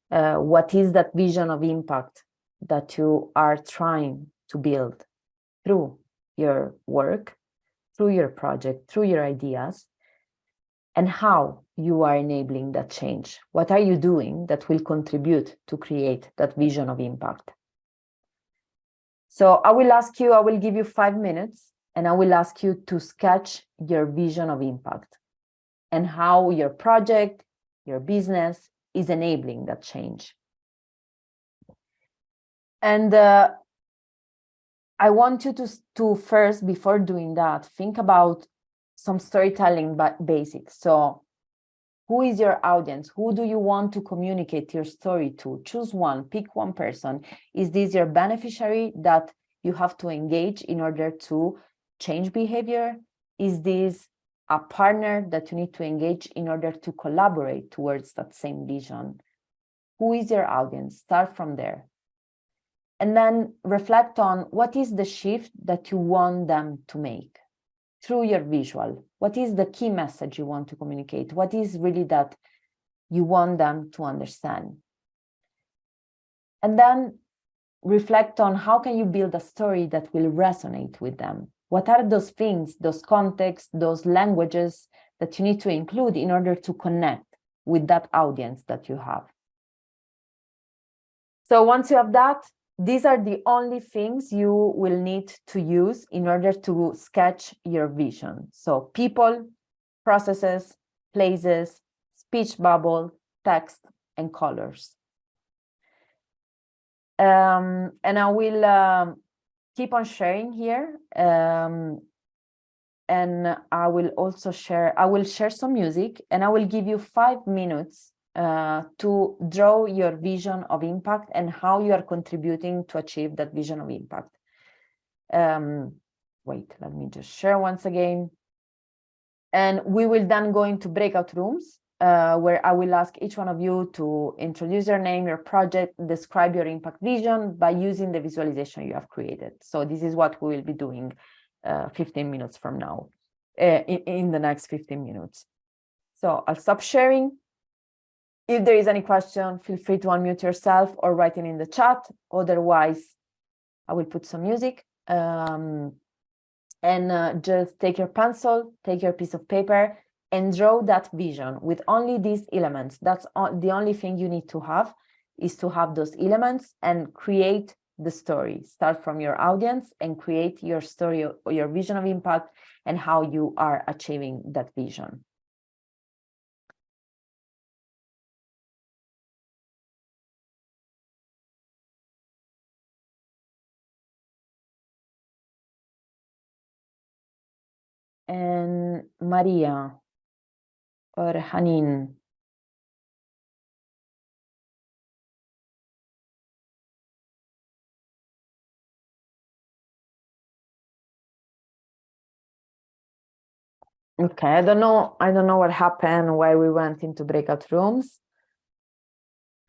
What is that vision of impact that you are trying to build through your work, through your project, through your ideas, and how you are enabling that change? What are you doing that will contribute to create that vision of impact? So I will give you 5 minutes, and I will ask you to sketch your vision of impact and how your project, your business is enabling that change. And I want you to first, before doing that, think about some storytelling basics. So who is your audience? Who do you want to communicate your story to? Choose one, pick one person. Is this your beneficiary that you have to engage in order to change behavior? Is this a partner that you need to engage in order to collaborate towards that same vision. Who is your audience? Start from there. And then reflect on what is the shift that you want them to make through your visual. What is the key message you want to communicate? What is really that you want them to understand? And then reflect on how can you build a story that will resonate with them? What are those things, those contexts, those languages that you need to include in order to connect with that audience that you have? So once you have that, these are the only things you will need to use in order to sketch your vision. So people, processes, places, speech bubble, text, and colors. And I will keep on sharing here. And I will also share some music, and I will give you 5 minutes to draw your vision of impact and how you are contributing to achieve that vision of impact. Wait, let me just share once again. And we will then go into breakout rooms where I will ask each one of you to introduce your name, your project, describe your impact vision by using the visualization you have created. So this is what we will be doing 15 minutes from now, in the next 15 minutes. So I'll stop sharing. If there is any question, feel free to unmute yourself or write it in the chat. Otherwise, I will put some music. Just take your pencil, take your piece of paper, and draw that vision with only these elements. That's the only thing you need to have, is to have those elements and create the story. Start from your audience and create your story or your vision of impact and how you are achieving that vision. And Maria or Hanin. Okay, I don't know what happened, why we went into breakout rooms.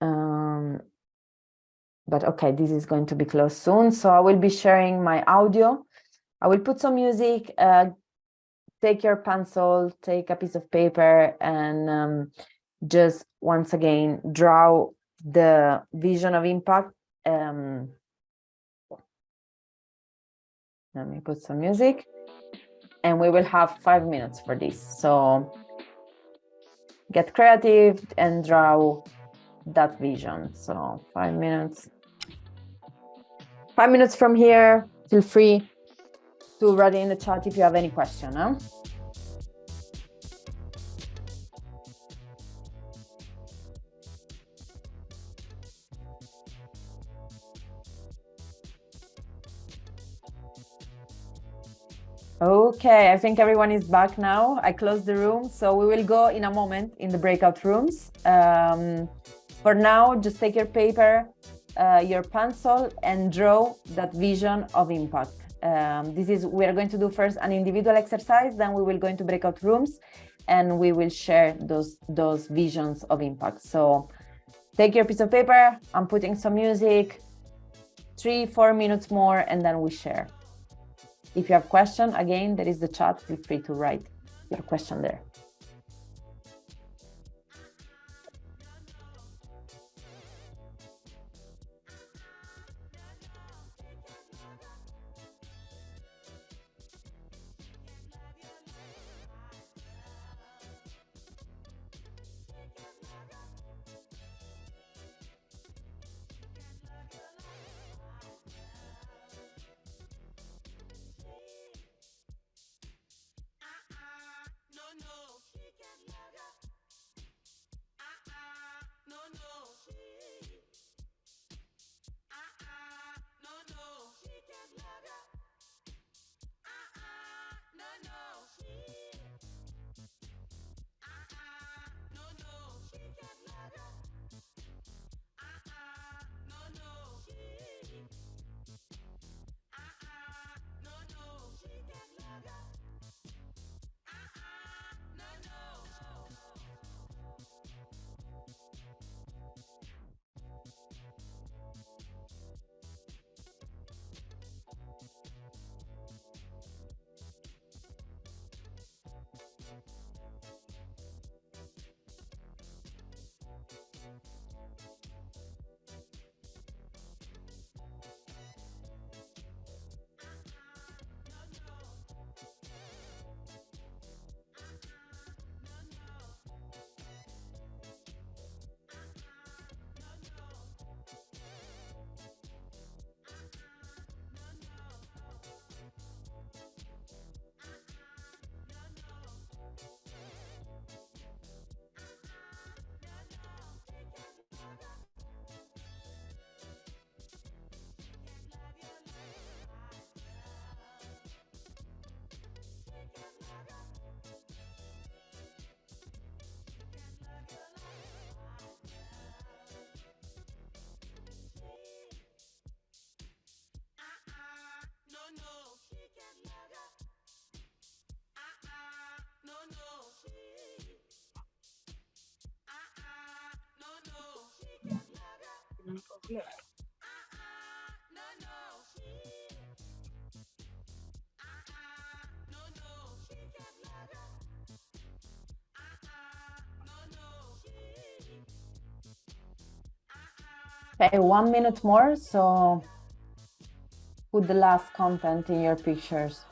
But okay, this is going to be closed soon. So I will be sharing my audio. I will put some music. Take your pencil, take a piece of paper, and just once again draw the vision of impact. Let me put some music, and we will have 5 minutes for this. So get creative and draw that vision. So 5 minutes. 5 minutes from here. Feel free to write in the chat if you have any question. Huh? Okay, I think everyone is back now. I closed the room, so we will go in a moment in the breakout rooms. For now, just take your paper, your pencil, and draw that vision of impact. We are going to do first an individual exercise, then we will go into breakout rooms, and we will share those visions of impact. So take your piece of paper, I'm putting some music, 3-4 minutes more, and then we share. If you have question, again, there is the chat. Feel free to write your question there. No, no. Okay, 1 minute more, so put the last content in your pictures.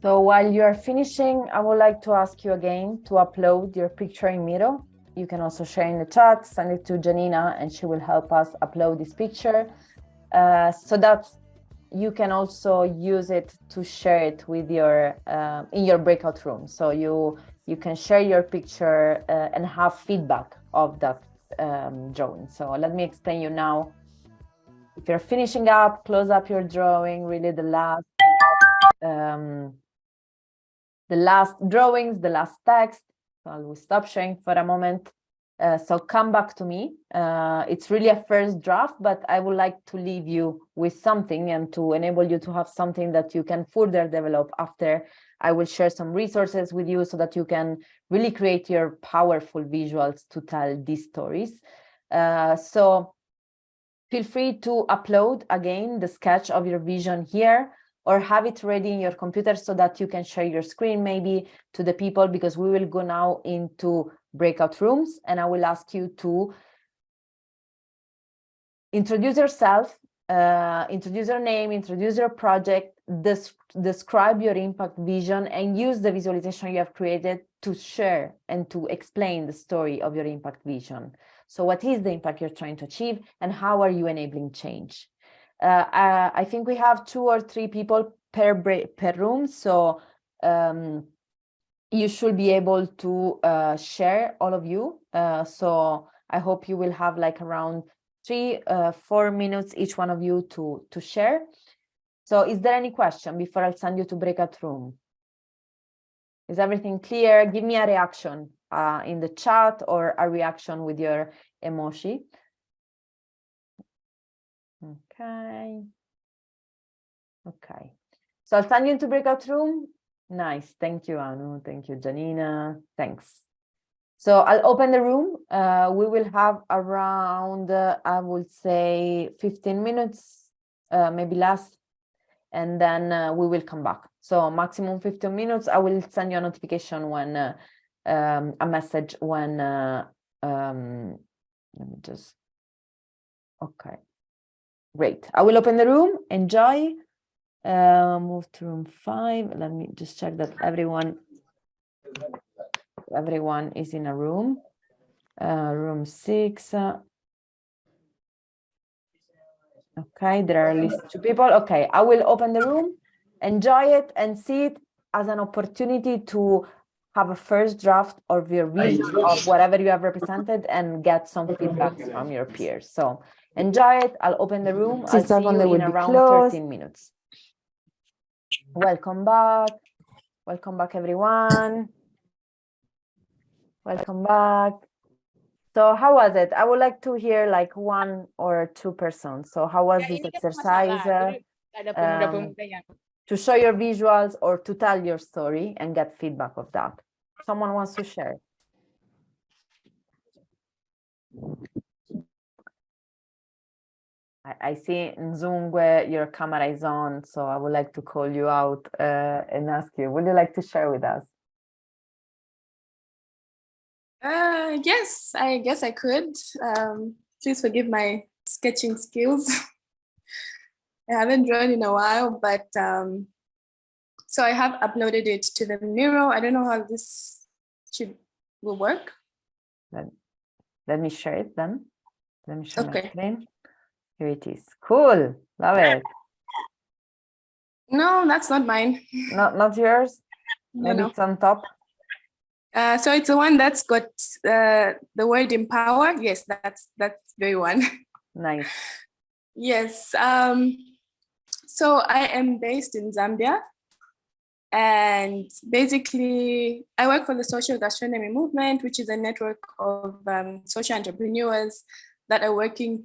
So while you are finishing, I would like to ask you again to upload your picture in Miro. You can also share in the chat, send it to Janina, and she will help us upload this picture so that you can also use it to share it with your in your breakout room. So you can share your picture and have feedback of that drawing. So let me explain you now. If you're finishing up, close up your drawing, really the last drawings, the last text. So I will stop sharing for a moment. So come back to me. It's really a first draft, but I would like to leave you with something and to enable you to have something that you can further develop after. I will share some resources with you so that you can really create your powerful visuals to tell these stories. So feel free to upload again the sketch of your vision here, or have it ready in your computer so that you can share your screen maybe to the people, because we will go now into breakout rooms and I will ask you to introduce yourself, introduce your name, introduce your project, describe your impact vision, and use the visualization you have created to share and to explain the story of your impact vision. So what is the impact you're trying to achieve and how are you enabling change? I think we have 2 or 3 people per room, so you should be able to share, all of you. So I hope you will have like around 3-4 minutes each one of you to share. So is there any question before I'll send you to breakout room? Is everything clear? Give me a reaction in the chat or a reaction with your emoji. Okay. Okay. So I'll send you into breakout room. Nice. Thank you, Anu. Thank you, Janina. Thanks. So I'll open the room. We will have around, I would say 15 minutes, maybe less, and then we will come back. So maximum 15 minutes. I will send you a notification when, a message when, let me just, okay. Great. I will open the room. Enjoy. Move to room 5. Let me just check that everyone is in a room. Room 6. Okay, there are at least 2 people. Okay, I will open the room. Enjoy it and see it as an opportunity to have a first draft of your vision of whatever you have represented and get some feedback from your peers. So enjoy it. I'll open the room. I'll see you in around 13 minutes. Welcome back. Welcome back, everyone. Welcome back. So how was it? I would like to hear like 1 or 2 persons. So how was this exercise to show your visuals or to tell your story and get feedback of that? Someone wants to share? I see Nzungwe, your camera is on, so I would like to call you out and ask you, would you like to share with us? Yes, I guess I could. Please forgive my sketching skills. I haven't drawn in a while, but so I have uploaded it to the Miro. I don't know how this will work. Let me share it then. Let me share my Okay. screen. Here it is. Cool. Love it. No, that's not mine. Not yours? No, Maybe no. it's on top. So it's the one that's got the word empower. Yes, that's very one. Nice. Yes. So I am based in Zambia. And basically, I work for the Social Gastronomy Movement, which is a network of social entrepreneurs that are working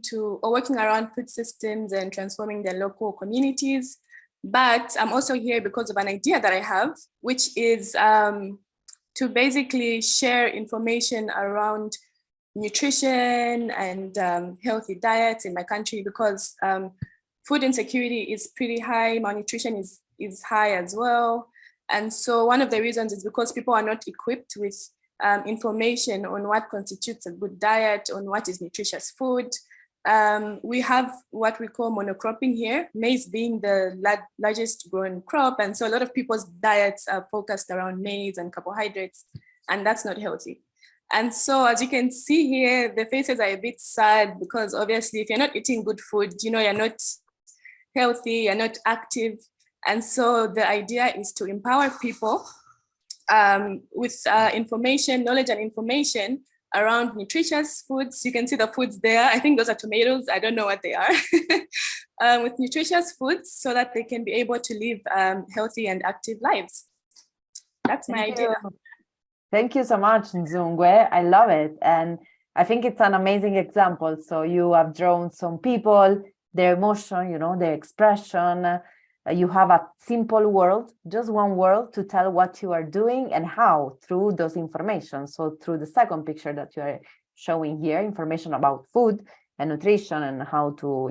around food systems and transforming their local communities. But I'm also here because of an idea that I have, which is to basically share information around nutrition and healthy diets in my country, because food insecurity is pretty high, malnutrition is high as well. And so one of the reasons is because people are not equipped with information on what constitutes a good diet, on what is nutritious food. We have what we call monocropping here, maize being the largest grown crop. And so a lot of people's diets are focused around maize and carbohydrates, and that's not healthy. And so as you can see here, the faces are a bit sad because obviously if you're not eating good food, you're not healthy, you're not active. And so the idea is to empower people with information, knowledge and information around nutritious foods. You can see the foods there. I think those are tomatoes. I don't know what they are. With nutritious foods so that they can be able to live healthy and active lives. That's my idea. Thank you so much, Nzungwe. I love it. And I think it's an amazing example. So you have drawn some people, their emotion, their expression. You have a simple world, just one world to tell what you are doing and how through those information. So through the second picture that you are showing here, information about food and nutrition and how to,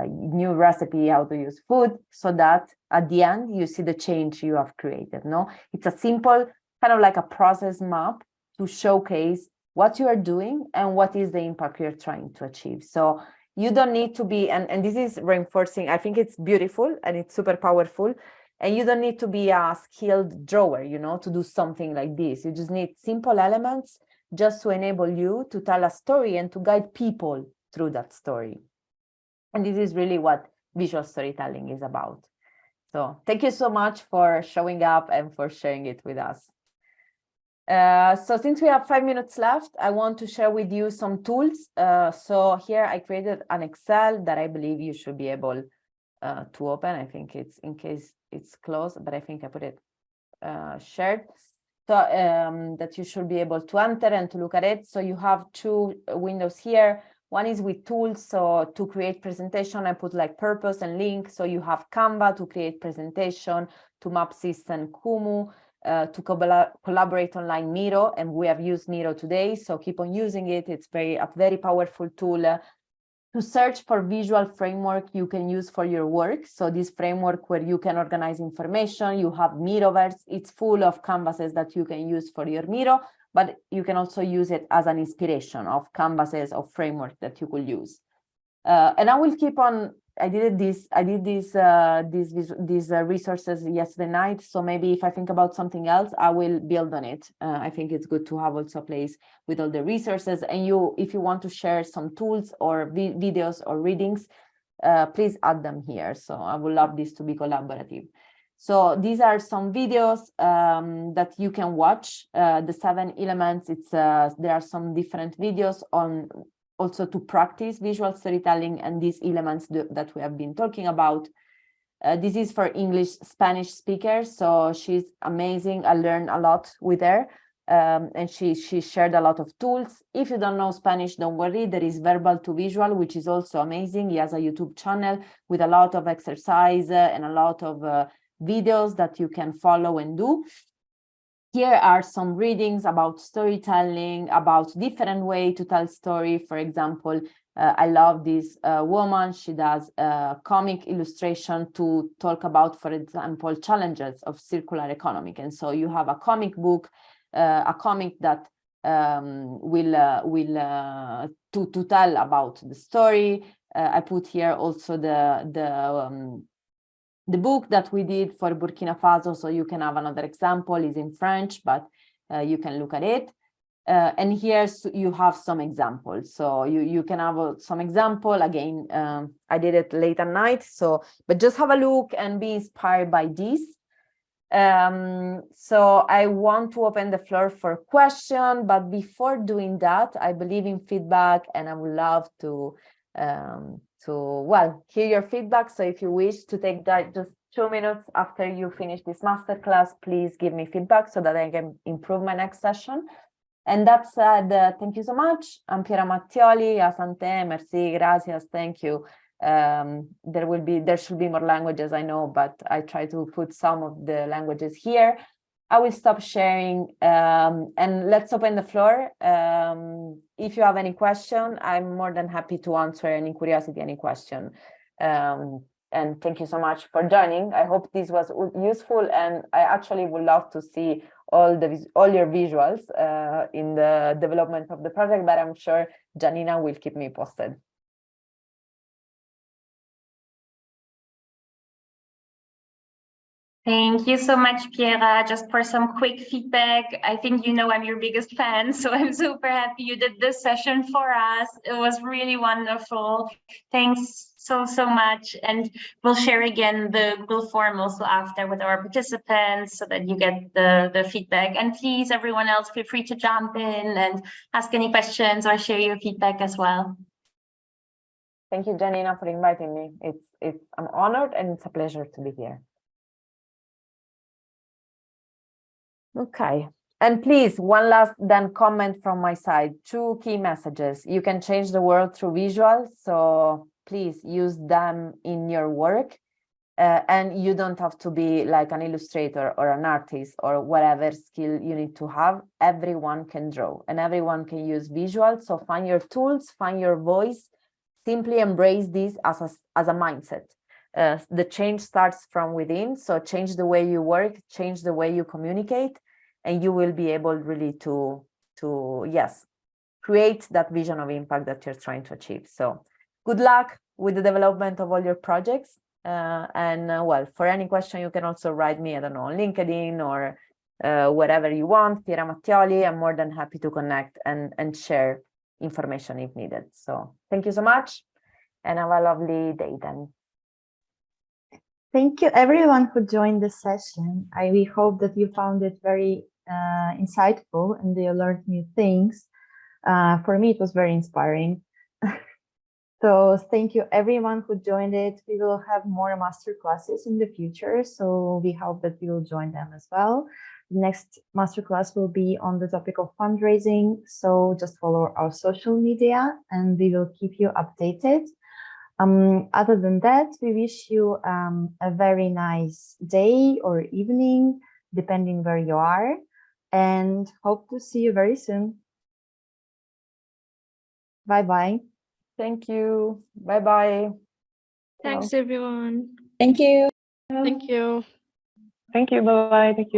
new recipe, how to use food, so that at the end you see the change you have created. No, it's a simple kind of like a process map to showcase what you are doing and what is the impact you're trying to achieve. So you don't need to be, and this is reinforcing, I think it's beautiful and it's super powerful. And you don't need to be a skilled drawer, to do something like this. You just need simple elements just to enable you to tell a story and to guide people through that story. And this is really what visual storytelling is about. So thank you so much for showing up and for sharing it with us. So since we have 5 minutes left, I want to share with you some tools. So here I created an Excel that I believe you should be able to open. I think it's in case it's closed, but I think I put it shared. So that you should be able to enter and to look at it. So you have two windows here. One is with tools. So to create presentation, I put like purpose and link. So you have Canva to create presentation, to map system Kumu, to collaborate online Miro, and we have used Miro today, so keep on using it. It's a very powerful tool to search for visual framework you can use for your work. So this framework where you can organize information, you have Miroverse, it's full of canvases that you can use for your Miro, but you can also use it as an inspiration of canvases of framework that you could use. And I will keep on. I did these resources yesterday night. So maybe if I think about something else, I will build on it. I think it's good to have also a place with all the resources. And if you want to share some tools or videos or readings, please add them here. So I would love this to be collaborative. So these are some videos that you can watch. The 7 elements. There are some different videos on also to practice visual storytelling and these elements that we have been talking about. This is for English Spanish speakers, so she's amazing. I learned a lot with her, and she shared a lot of tools. If you don't know Spanish, don't worry, there is Verbal to Visual, which is also amazing. He has a YouTube channel with a lot of exercise and a lot of videos that you can follow and do. Here are some readings about storytelling, about different way to tell story. For example, I love this woman. She does comic illustration to talk about, for example, challenges of circular economy. And so you have a comic book, a comic that will to tell about the story. I put here also the book that we did for Burkina Faso, so you can have another example. It's in French, but you can look at it. And here you have some examples. So you can have some example. Again, I did it late at night. But just have a look and be inspired by this. So I want to open the floor for question, but before doing that, I believe in feedback, and I would love to hear your feedback. So if you wish to take that just 2 minutes after you finish this masterclass, please give me feedback so that I can improve my next session. And that said, thank you so much. I'm Piera Mattioli. Asante, merci, gracias, thank you. There should be more languages, I know, but I try to put some of the languages here. I will stop sharing and let's open the floor. If you have any question, I'm more than happy to answer any curiosity, any question. And thank you so much for joining. I hope this was useful, and I actually would love to see all your visuals in the development of the project, but I'm sure Janina will keep me posted. Thank you so much, Piera. Just for some quick feedback, I think you know I'm your biggest fan, so I'm super happy you did this session for us. It was really wonderful. Thanks so much. And we'll share again the Google form also after with our participants so that you get the feedback. And please, everyone else, feel free to jump in and ask any questions or share your feedback as well. Thank you, Janina, for inviting me. I'm honored, and it's a pleasure to be here. Okay, and please, one last then comment from my side. 2 key messages. You can change the world through visuals, so please use them in your work. And you don't have to be like an illustrator or an artist or whatever skill you need to have. Everyone can draw and everyone can use visuals. So find your tools, find your voice, simply embrace this as a mindset. The change starts from within, so change the way you work, change the way you communicate, and you will be able really to create that vision of impact that you're trying to achieve. So good luck with the development of all your projects. Well, for any question, you can also write me, I don't know, on LinkedIn or wherever you want, Piera Mattioli. I'm more than happy to connect and share information if needed. So thank you so much, and have a lovely day then. Thank you, everyone who joined this session. We hope that you found it very insightful and you learned new things. For me, it was very inspiring. So thank you, everyone who joined it. We will have more masterclasses in the future, so we hope that you will join them as well. The next masterclass will be on the topic of fundraising, so just follow our social media and we will keep you updated. Other than that, we wish you a very nice day or evening, depending where you are, and hope to see you very soon. Bye-bye. Thank you. Bye-bye. Thanks, everyone. Thank you. Thank you. Thank you. Bye-bye. Thank you.